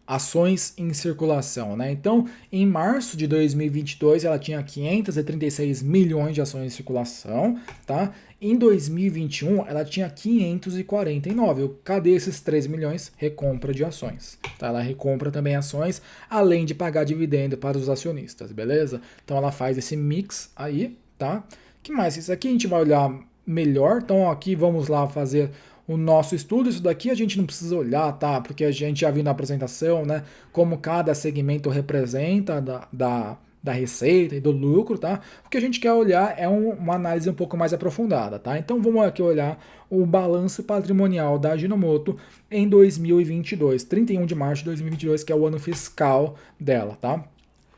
ações em circulação, né? Então, em março de 2022, ela tinha 536 milhões de ações em circulação, tá? Em 2021, ela tinha 549. Cadê esses 3 milhões? Recompra de ações, tá? Ela recompra também ações, além de pagar dividendo para os acionistas, beleza? Então, ela faz esse mix aí, tá? Que mais? Isso aqui a gente vai olhar melhor. Então aqui vamos lá fazer o nosso estudo. Isso daqui a gente não precisa olhar, tá? Porque a gente já viu na apresentação, né? Como cada segmento representa da receita e do lucro, tá? O que a gente quer olhar é uma análise um pouco mais aprofundada, tá? Então vamos aqui olhar o balanço patrimonial da Ajinomoto em 2022, 31 de março de 2022, que é o ano fiscal dela, tá?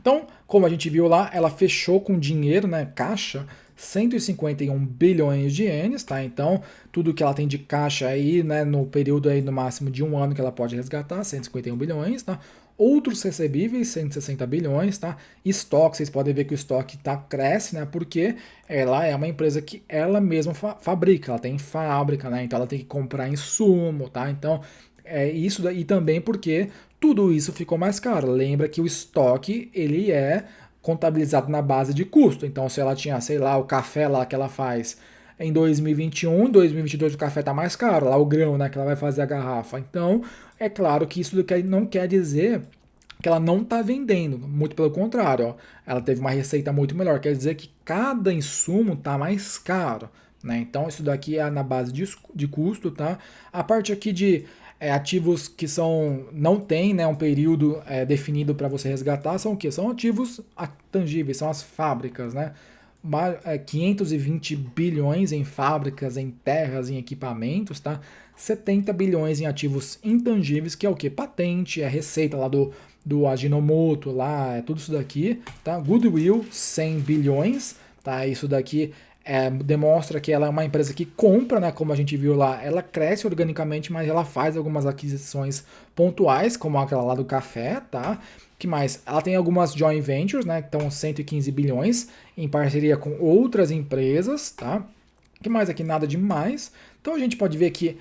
Então, como a gente viu lá, ela fechou com dinheiro, né, caixa, 151 bilhões de ienes, tá? Então, tudo que ela tem de caixa aí, né, no período aí no máximo de um ano que ela pode resgatar, 151 bilhões, tá? Outros recebíveis, 160 bilhões, tá? Estoque, vocês podem ver que o estoque cresce, né? Porque ela é uma empresa que ela mesma fabrica, ela tem fábrica, né? Então ela tem que comprar insumo, tá? Então, isso daí também porque tudo isso ficou mais caro. Lembra que o estoque, ele é contabilizado na base de custo. Então, se ela tinha, sei lá, o café lá que ela faz em 2021, em 2022 o café está mais caro, lá o grão, né, que ela vai fazer a garrafa. Então, é claro que isso não quer dizer que ela não está vendendo, muito pelo contrário, ó, ela teve uma receita muito melhor, quer dizer que cada insumo está mais caro, né? Então, isso daqui é na base de custo, tá? A parte aqui de ativos que não tem, né, um período definido para você resgatar, são o quê? São ativos tangíveis, são as fábricas, né? 520 bilhões em fábricas, em terras, em equipamentos, tá? 70 bilhões em ativos intangíveis, que é o quê? Patente, é receita lá do Ajinomoto, lá, é tudo isso daqui, tá? Goodwill, 100 bilhões, tá? Isso daqui demonstra que ela é uma empresa que compra, né, como a gente viu lá, ela cresce organicamente, mas ela faz algumas aquisições pontuais, como aquela lá do café, tá? Que mais? Ela tem algumas joint ventures, né, que estão 115 bilhões em parceria com outras empresas, tá? Que mais aqui? Nada demais. Então a gente pode ver que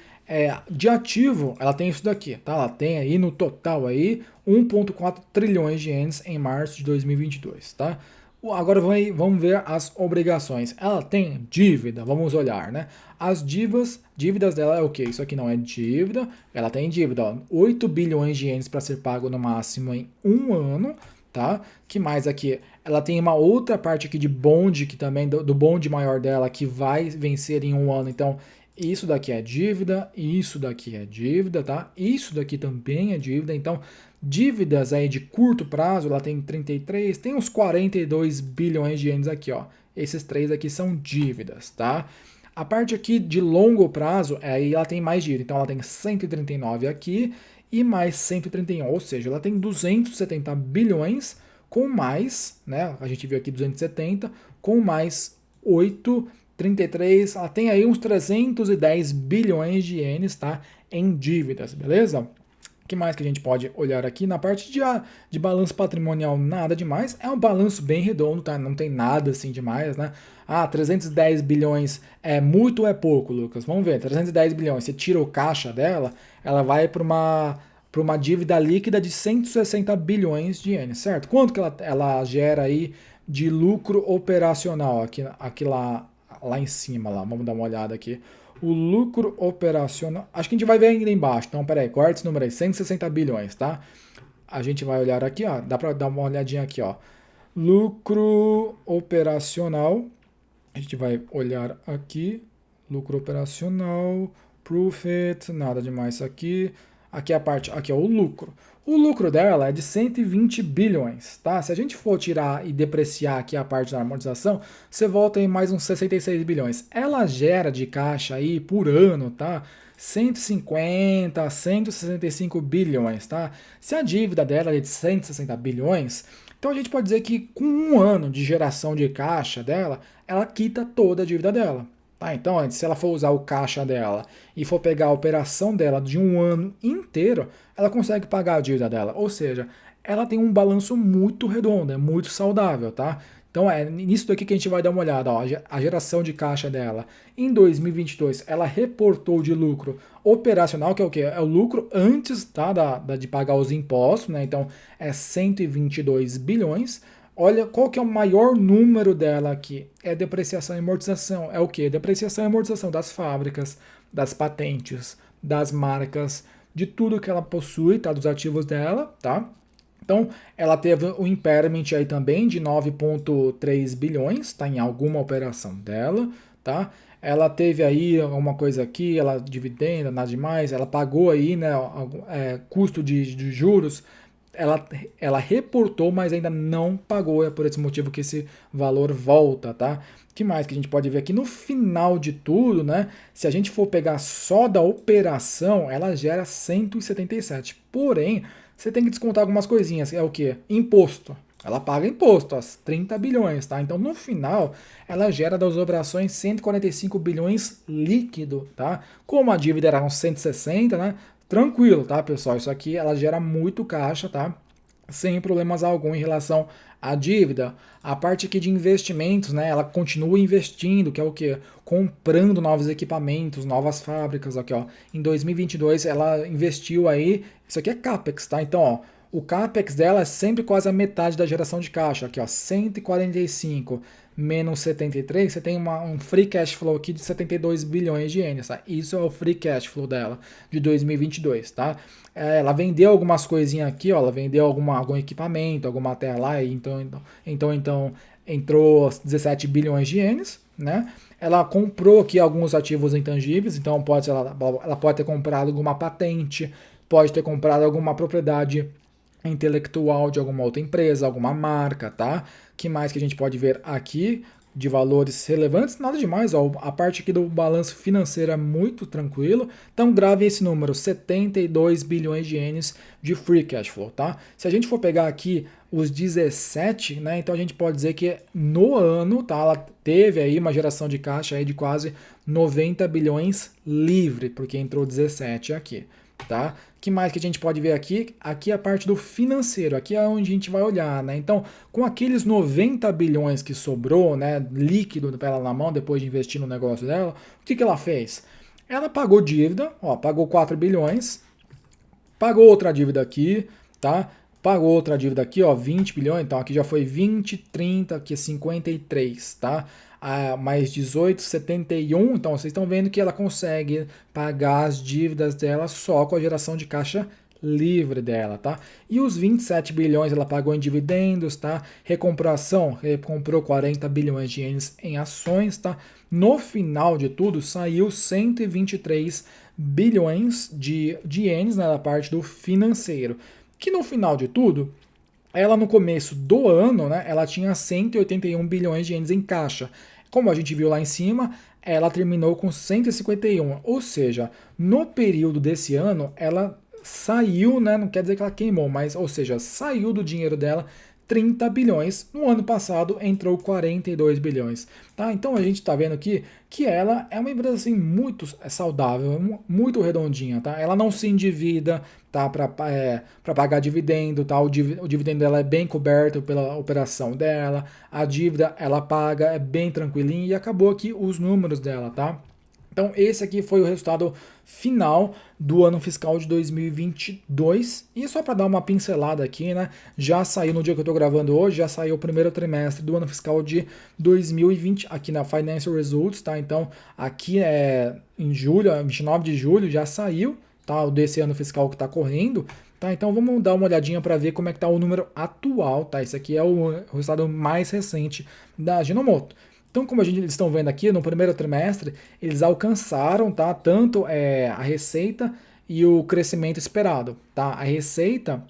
de ativo, ela tem isso daqui, tá? Ela tem aí no total aí 1,4 trilhões de ienes em março de 2022, tá? Agora vamos ver as obrigações. Ela tem dívida, vamos olhar, né? As dívidas dela é o quê? Isso aqui não é dívida, ela tem dívida, ó, 8 bilhões de ienes para ser pago no máximo em um ano, tá? Que mais aqui? Ela tem uma outra parte aqui de bonde, que também do bonde maior dela, que vai vencer em um ano, então isso daqui é dívida, isso daqui é dívida, tá? Isso daqui também é dívida, então dívidas aí de curto prazo, ela tem 33, tem uns 42 bilhões de ienes aqui, ó. Esses três aqui são dívidas, tá? A parte aqui de longo prazo, aí ela tem mais dívida, então ela tem 139 aqui e mais 131, ou seja, ela tem 270 bilhões com mais, né? A gente viu aqui 270, com mais 8, 33, ela tem aí uns 310 bilhões de ienes, tá? Em dívidas, beleza? que mais que a gente pode olhar aqui? Na parte de balanço patrimonial, nada demais. É um balanço bem redondo, tá? Não tem nada assim demais, né? Ah, 310 bilhões é muito ou é pouco, Lucas? Vamos ver. 310 bilhões, você tira o caixa dela, ela vai para uma dívida líquida de 160 bilhões de ienes, certo? Quanto que ela gera aí de lucro operacional aqui lá em cima, lá. Vamos dar uma olhada aqui. O lucro operacional. Acho que a gente vai ver ainda embaixo. Então, peraí, corta esse número aí, 160 bilhões, tá? A gente vai olhar aqui, ó. Dá para dar uma olhadinha aqui, ó. Lucro operacional. A gente vai olhar aqui. Lucro operacional, profit, nada demais aqui. Aqui é a parte, aqui é o lucro. O lucro dela é de 120 bilhões, tá? Se a gente for tirar e depreciar aqui a parte da amortização, você volta em mais uns 66 bilhões. Ela gera de caixa aí por ano, tá? 150, 165 bilhões, tá? Se a dívida dela é de 160 bilhões, então a gente pode dizer que com um ano de geração de caixa dela, ela quita toda a dívida dela. Tá, então, se ela for usar o caixa dela e for pegar a operação dela de um ano inteiro, ela consegue pagar a dívida dela. Ou seja, ela tem um balanço muito redondo, é muito saudável, tá? Então é nisso daqui que a gente vai dar uma olhada. Ó, a geração de caixa dela em 2022, ela reportou de lucro operacional, que é o quê? É o lucro antes, tá, de pagar os impostos, né? Então é 122 bilhões. Olha qual que é o maior número dela aqui. É depreciação e amortização. É o quê? Depreciação e amortização das fábricas, das patentes, das marcas, de tudo que ela possui, tá? Dos ativos dela, tá? Então, ela teve um impairment aí também de 9,3 bilhões, tá? Em alguma operação dela, tá? Ela teve aí alguma coisa aqui, ela dividenda, nada demais, ela pagou aí, né, custo de juros, ela reportou, mas ainda não pagou, é por esse motivo que esse valor volta, tá? O que mais que a gente pode ver aqui no final de tudo, né? Se a gente for pegar só da operação, ela gera 177. Porém, você tem que descontar algumas coisinhas. É o que? Imposto. Ela paga imposto, as 30 bilhões, tá? Então, no final, ela gera das operações 145 bilhões líquido, tá? Como a dívida era uns 160, né? Tranquilo, tá, pessoal? Isso aqui, ela gera muito caixa, tá? Sem problemas algum em relação à dívida. A parte aqui de investimentos, né? Ela continua investindo, que é o quê? Comprando novos equipamentos, novas fábricas, aqui, ó. Em 2022, ela investiu aí, isso aqui é CAPEX, tá? Então, ó, o CAPEX dela é sempre quase a metade da geração de caixa, aqui, ó, 145 menos 73, você tem um free cash flow aqui de 72 bilhões de ienes, tá? Isso é o free cash flow dela de 2022, tá? Ela vendeu algumas coisinhas aqui, ó, ela vendeu algum equipamento, alguma tela lá, e então entrou 17 bilhões de ienes, né? Ela comprou aqui alguns ativos intangíveis, então ela pode ter comprado alguma patente, pode ter comprado alguma propriedade intelectual de alguma outra empresa, alguma marca, tá? Que mais que a gente pode ver aqui de valores relevantes? Nada demais, ó. A parte aqui do balanço financeiro é muito tranquilo. Então grave esse número, 72 bilhões de ienes de free cash flow, tá? Se a gente for pegar aqui os 17, né? Então a gente pode dizer que no ano, tá? Ela teve aí uma geração de caixa aí de quase 90 bilhões livre, porque entrou 17 aqui. Tá? Que mais que a gente pode ver aqui? Aqui é a parte do financeiro, aqui é onde a gente vai olhar, né? Então, com aqueles 90 bilhões que sobrou, né, líquido para ela na mão depois de investir no negócio dela, o que ela fez? Ela pagou dívida, ó, pagou 4 bilhões, pagou outra dívida aqui, tá? Pagou outra dívida aqui, ó, 20 bilhões, então aqui já foi 20, 30, aqui é 53, tá? Mais 18, 71, então vocês estão vendo que ela consegue pagar as dívidas dela só com a geração de caixa livre dela, tá? E os 27 bilhões ela pagou em dividendos, tá? Recomprou 40 bilhões de ienes em ações, tá? No final de tudo, saiu 123 bilhões de ienes, né, da parte do financeiro. Que no final de tudo, ela no começo do ano, né, ela tinha 181 bilhões de ienes em caixa. Como a gente viu lá em cima, ela terminou com 151, ou seja, no período desse ano, ela saiu, né, não quer dizer que ela queimou, mas, ou seja, saiu do dinheiro dela 30 bilhões. No ano passado entrou 42 bilhões. Tá? Então a gente está vendo aqui que ela é uma empresa assim, muito saudável, muito redondinha. Tá? Ela não se endivida, tá? Para pagar dividendo. Tá? O dividendo dela é bem coberto pela operação dela. A dívida ela paga, é bem tranquilinha e acabou aqui os números dela. Tá? Então, esse aqui foi o resultado final do ano fiscal de 2022. E só para dar uma pincelada aqui, né? Já saiu no dia que eu estou gravando hoje, já saiu o primeiro trimestre do ano fiscal de 2020 aqui na Financial Results, tá? Então, aqui é em julho, 29 de julho, já saiu, tá? O desse ano fiscal que está correndo. Tá, então vamos dar uma olhadinha para ver como é que está o número atual, tá? Esse aqui é o resultado mais recente da Ajinomoto. Então, como eles estão vendo aqui, no primeiro trimestre, eles alcançaram, tá, tanto a receita e o crescimento esperado. Tá? A receita,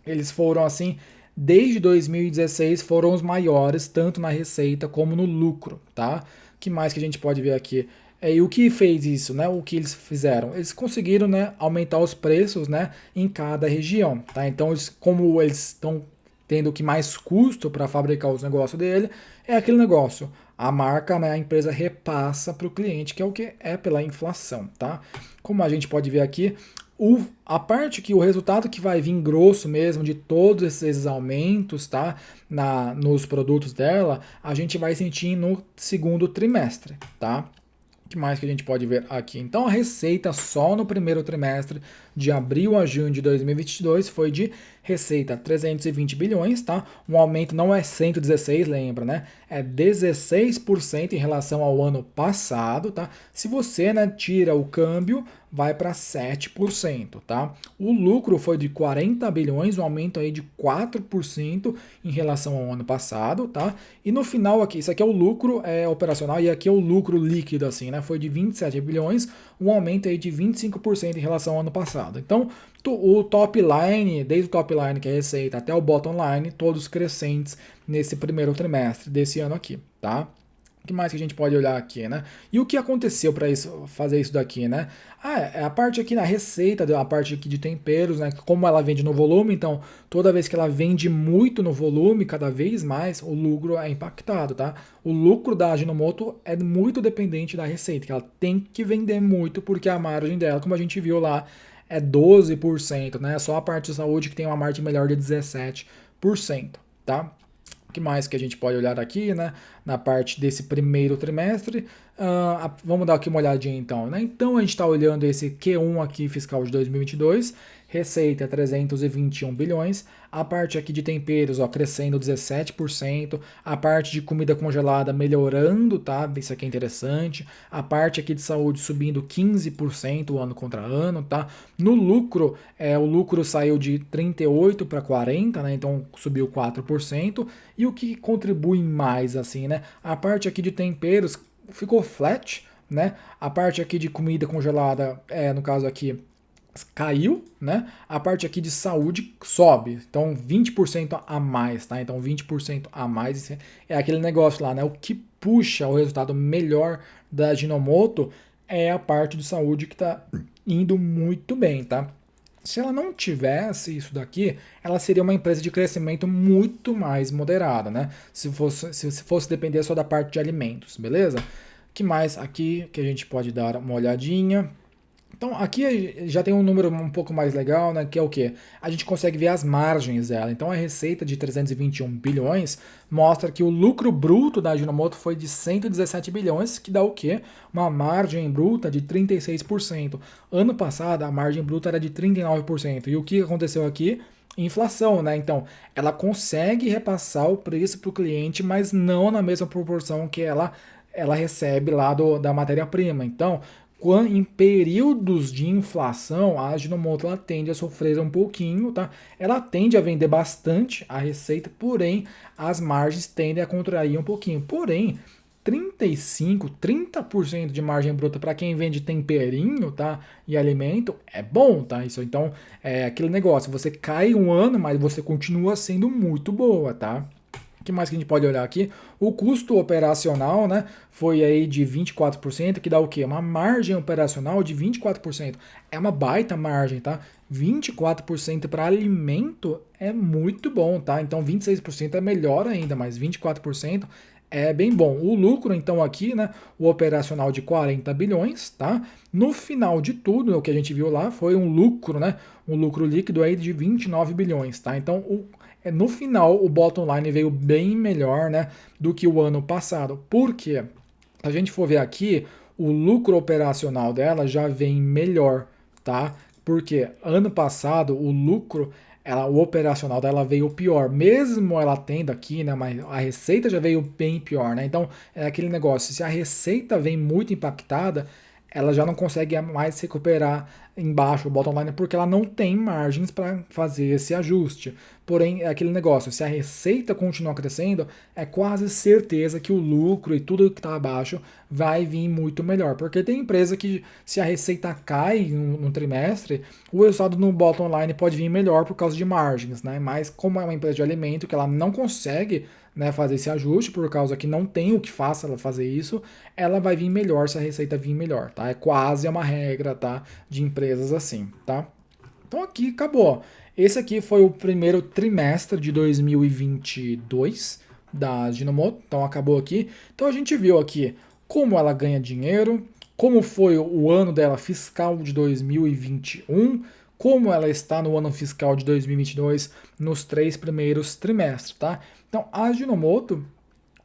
eles foram assim, desde 2016 foram os maiores, tanto na receita como no lucro. Tá? O que mais que a gente pode ver aqui? E o que fez isso, né? O que eles fizeram? Eles conseguiram, né, aumentar os preços, né, em cada região. Tá? Então, como eles estão tendo que mais custo para fabricar os negócios dele, é aquele negócio. A marca, né, a empresa repassa para o cliente, que é o que é pela inflação, tá? Como a gente pode ver aqui, a parte que o resultado que vai vir grosso mesmo de todos esses aumentos, tá? Nos produtos dela, a gente vai sentir no segundo trimestre, tá? O que mais que a gente pode ver aqui? Então, a receita só no primeiro trimestre, de abril a junho de 2022, foi de receita 320 bilhões, tá? Um aumento não é 116, lembra, né? É 16% em relação ao ano passado, tá? Se você, né, tira o câmbio, vai para 7%, tá? O lucro foi de 40 bilhões, um aumento aí de 4% em relação ao ano passado, tá? E no final aqui, isso aqui é o lucro operacional e aqui é o lucro líquido, assim, né? Foi de 27 bilhões, um aumento aí de 25% em relação ao ano passado. Então, o top line, desde o top line, que é a receita, até o bottom line, todos crescentes nesse primeiro trimestre desse ano aqui, tá? O que mais que a gente pode olhar aqui, né? E o que aconteceu para fazer isso daqui, né? É a parte aqui na receita, a parte aqui de temperos, né? Como ela vende no volume, então toda vez que ela vende muito no volume, cada vez mais, o lucro é impactado, tá? O lucro da Ajinomoto é muito dependente da receita, que ela tem que vender muito, porque a margem dela, como a gente viu lá, é 12%, né? Só a parte de saúde que tem uma margem melhor de 17%, tá? O que mais que a gente pode olhar aqui, né? Na parte desse primeiro trimestre. Vamos dar aqui uma olhadinha então, né? Então a gente está olhando esse Q1 aqui fiscal de 2022, receita 321 bilhões, a parte aqui de temperos, ó, crescendo 17%, a parte de comida congelada melhorando, tá? Isso aqui é interessante, a parte aqui de saúde subindo 15% ano contra ano, tá? No lucro, o lucro saiu de 38 para 40, né? Então subiu 4%, e o que contribui mais assim, né? A parte aqui de temperos ficou flat, né? A parte aqui de comida congelada, no caso aqui, caiu, né? A parte aqui de saúde sobe, então 20% a mais, tá? Então 20% a mais é aquele negócio lá, né? O que puxa o resultado melhor da Ajinomoto é a parte de saúde que tá indo muito bem, tá? Se ela não tivesse isso daqui, ela seria uma empresa de crescimento muito mais moderada, né? Se fosse depender só da parte de alimentos, beleza? Que mais aqui que a gente pode dar uma olhadinha? Então, aqui já tem um número um pouco mais legal, né, que é o quê? A gente consegue ver as margens dela. Então, a receita de 321 bilhões mostra que o lucro bruto da Ajinomoto foi de 117 bilhões, que dá o quê? Uma margem bruta de 36%. Ano passado, a margem bruta era de 39%. E o que aconteceu aqui? Inflação, né? Então, ela consegue repassar o preço para o cliente, mas não na mesma proporção que ela recebe lá da matéria-prima. Então, em períodos de inflação, a Ajinomoto ela tende a sofrer um pouquinho, tá? Ela tende a vender bastante a receita, porém as margens tendem a contrair um pouquinho. Porém, 30% de margem bruta para quem vende temperinho, tá? E alimento é bom, tá? Isso então é aquele negócio, você cai um ano, mas você continua sendo muito boa, tá? que mais que a gente pode olhar aqui? O custo operacional, né, foi aí de 24%, que dá o quê? Uma margem operacional de 24%. É uma baita margem, tá? 24% para alimento é muito bom, tá? Então 26% é melhor ainda, mas 24% é bem bom. O lucro, então, aqui, né, o operacional de 40 bilhões, tá? No final de tudo, o que a gente viu lá foi um lucro, né? Um lucro líquido aí de 29 bilhões, tá? Então, no final, o bottom line veio bem melhor, né, do que o ano passado. Por quê? Se a gente for ver aqui, o lucro operacional dela já vem melhor, tá? Porque ano passado o lucro, o operacional dela veio pior, mesmo ela tendo aqui, né? Mas a receita já veio bem pior, né? Então é aquele negócio, se a receita vem muito impactada, ela já não consegue mais recuperar embaixo o bottom line porque ela não tem margens para fazer esse ajuste. Porém, é aquele negócio, se a receita continuar crescendo, é quase certeza que o lucro e tudo que está abaixo vai vir muito melhor. Porque tem empresa que, se a receita cai no trimestre, o resultado no bottom line pode vir melhor por causa de margens, né? Mas como é uma empresa de alimento que ela não consegue, né, fazer esse ajuste por causa que não tem o que faça ela fazer isso, ela vai vir melhor se a receita vir melhor, tá? É quase uma regra, tá, de empresas assim, tá? Então aqui acabou. Esse aqui foi o primeiro trimestre de 2022 da Ginomoto, então acabou aqui. Então a gente viu aqui como ela ganha dinheiro, como foi o ano dela fiscal de 2021, como ela está no ano fiscal de 2022 nos 3 primeiros trimestres, tá? Então a Ginomoto,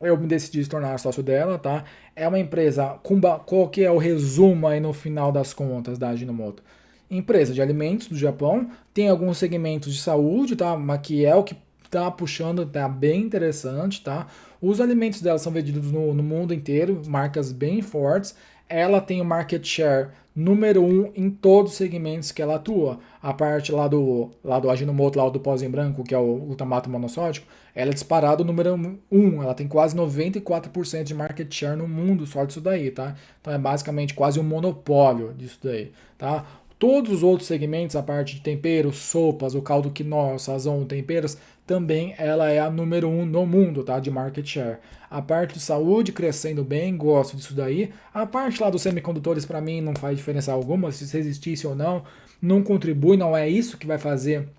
eu me decidi se tornar sócio dela, tá? É uma empresa qual que é o resumo aí no final das contas da Ajinomoto? Empresa de alimentos do Japão, tem alguns segmentos de saúde, tá? Mas que é o que tá puxando, tá bem interessante, tá? Os alimentos dela são vendidos no mundo inteiro, marcas bem fortes. Ela tem o market share número 1 em todos os segmentos que ela atua. A parte lá do Ajinomoto, lá do pós em branco, que é o glutamato monossódico, ela é disparado o número 1. Ela tem quase 94% de market share no mundo só disso daí, tá? Então é basicamente quase um monopólio disso daí, tá? Todos os outros segmentos, a parte de temperos, sopas, o caldo quinoa, sazon, temperos, também ela é a número 1 no mundo, tá? De market share. A parte de saúde crescendo bem, gosto disso daí. A parte lá dos semicondutores, para mim, não faz diferença alguma, se existisse ou não, não contribui, não é isso que vai fazer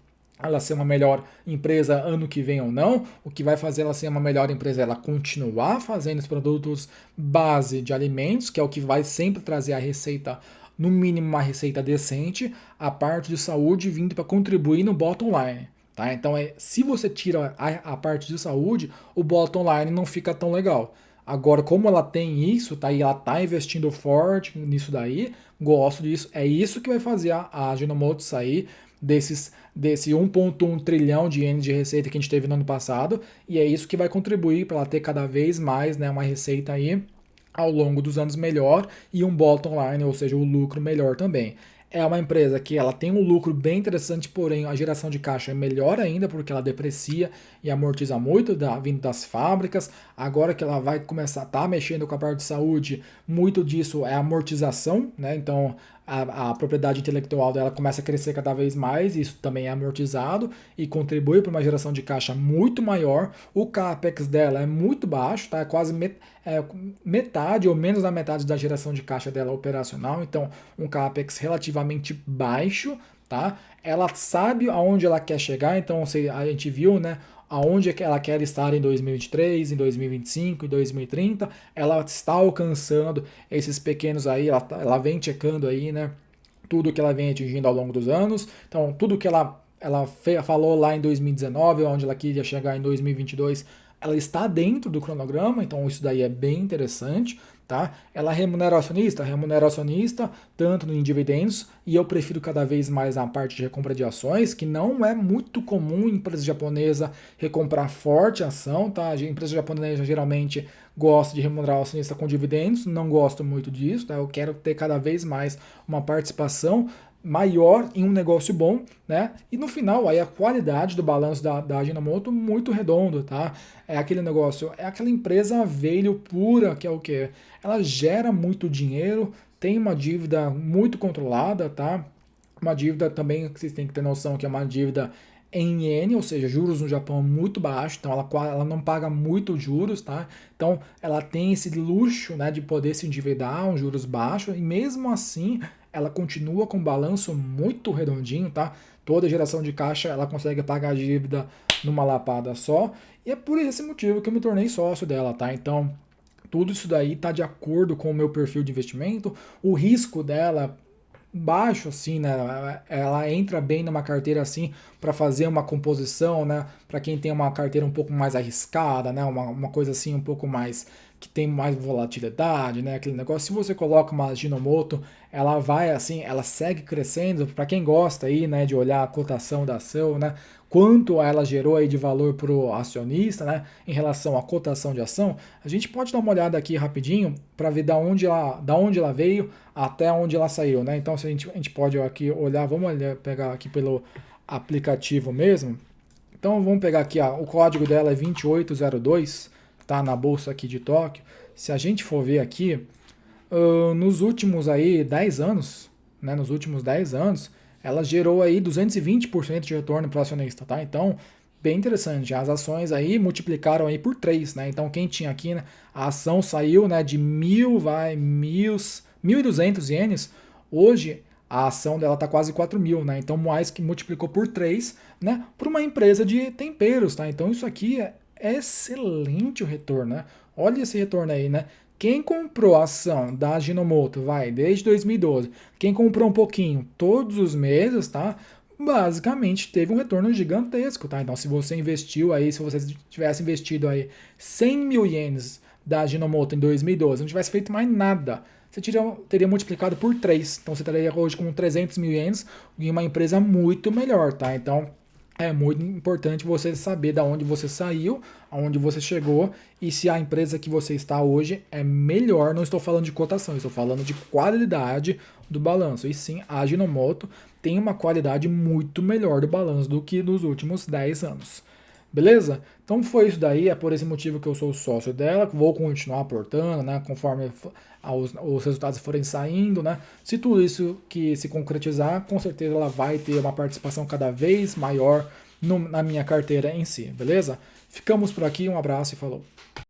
ela ser uma melhor empresa ano que vem ou não. O que vai fazer ela ser uma melhor empresa é ela continuar fazendo os produtos base de alimentos, que é o que vai sempre trazer a receita, no mínimo uma receita decente, a parte de saúde vindo para contribuir no bottom line. Tá? Então, se você tira a parte de saúde, o bottom line não fica tão legal. Agora, como ela tem isso, tá? E ela tá investindo forte nisso daí, gosto disso. É isso que vai fazer a Ajinomoto sair desse 1,1 trilhão de ienes de receita que a gente teve no ano passado, e é isso que vai contribuir para ela ter cada vez mais, né, uma receita aí ao longo dos anos melhor e um bottom line, ou seja, o lucro melhor também. É uma empresa que ela tem um lucro bem interessante, porém a geração de caixa é melhor ainda porque ela deprecia e amortiza muito vindo das fábricas. Agora que ela vai começar a estar mexendo com a parte de saúde, muito disso é amortização, né? Então a propriedade intelectual dela começa a crescer cada vez mais, isso também é amortizado e contribui para uma geração de caixa muito maior. O capex dela é muito baixo, tá? É quase metade ou menos da metade da geração de caixa dela operacional, então um capex relativamente baixo, tá? Ela sabe aonde ela quer chegar, então a gente viu, né? Aonde ela quer estar em 2023, em 2025, em 2030, ela está alcançando esses pequenos aí, ela vem checando aí, né? Tudo que ela vem atingindo ao longo dos anos, então tudo que ela falou lá em 2019, onde ela queria chegar em 2022, ela está dentro do cronograma, então isso daí é bem interessante, tá? Ela remunera acionista tanto em dividendos, e eu prefiro cada vez mais a parte de recompra de ações, que não é muito comum em empresa japonesa recomprar forte ação, tá? A empresa japonesa geralmente gosta de remunerar o acionista com dividendos, não gosto muito disso, tá? Eu quero ter cada vez mais uma participação maior em um negócio bom, né? E no final, aí a qualidade do balanço da Ajinomoto muito redondo, tá? É aquele negócio, é aquela empresa velho pura, que é o quê? Ela gera muito dinheiro, tem uma dívida muito controlada, tá? Uma dívida também que vocês têm que ter noção que é uma dívida em iene, ou seja, juros no Japão muito baixo, então ela não paga muito juros, tá? Então ela tem esse luxo, né, de poder se endividar, um juros baixos, e mesmo assim ela continua com um balanço muito redondinho, tá? Toda geração de caixa ela consegue pagar a dívida numa lapada só, e é por esse motivo que eu me tornei sócio dela, tá? Então tudo isso daí está de acordo com o meu perfil de investimento, o risco dela baixo, assim, né? Ela entra bem numa carteira assim para fazer uma composição, né? Para quem tem uma carteira um pouco mais arriscada, né? Uma coisa assim um pouco mais que tem mais volatilidade, né? Aquele negócio. Se você coloca uma Ajinomoto, ela vai assim, ela segue crescendo. Para quem gosta aí, né, de olhar a cotação da ação, né? Quanto ela gerou aí de valor para o acionista, né? Em relação à cotação de ação, a gente pode dar uma olhada aqui rapidinho para ver da onde ela veio até onde ela saiu, né? Então se a gente pode aqui olhar, vamos olhar, pegar aqui pelo aplicativo mesmo. Então vamos pegar aqui, ó, o código dela é 2802, tá na bolsa aqui de Tóquio. Se a gente for ver aqui, nos últimos aí 10 anos, né, nos últimos 10 anos, ela gerou aí 220% de retorno para o acionista, tá? Então, bem interessante. As ações aí multiplicaram aí por 3, né? Então, quem tinha aqui, né, a ação saiu, né, de 1.200 ienes, hoje a ação dela tá quase 4.000, né? Então, mais que multiplicou por 3, né, para uma empresa de temperos, tá? Então, isso aqui é excelente o retorno, né? Olha esse retorno aí, né? Quem comprou a ação da Ajinomoto, vai, desde 2012, quem comprou um pouquinho todos os meses, tá? Basicamente teve um retorno gigantesco, tá? Então, se você investiu aí, se você tivesse investido aí 100 mil ienes da Ajinomoto em 2012, não tivesse feito mais nada, você teria multiplicado por 3. Então, você estaria hoje com 300 mil ienes em uma empresa muito melhor, tá? Então, é muito importante você saber da onde você saiu, aonde você chegou e se a empresa que você está hoje é melhor. Não estou falando de cotação, estou falando de qualidade do balanço. E sim, a Ajinomoto tem uma qualidade muito melhor do balanço do que nos últimos 10 anos. Beleza? Então foi isso daí, é por esse motivo que eu sou sócio dela, vou continuar aportando, né, conforme os resultados forem saindo, né? Se tudo isso que se concretizar, com certeza ela vai ter uma participação cada vez maior na minha carteira em si, beleza? Ficamos por aqui, um abraço e falou.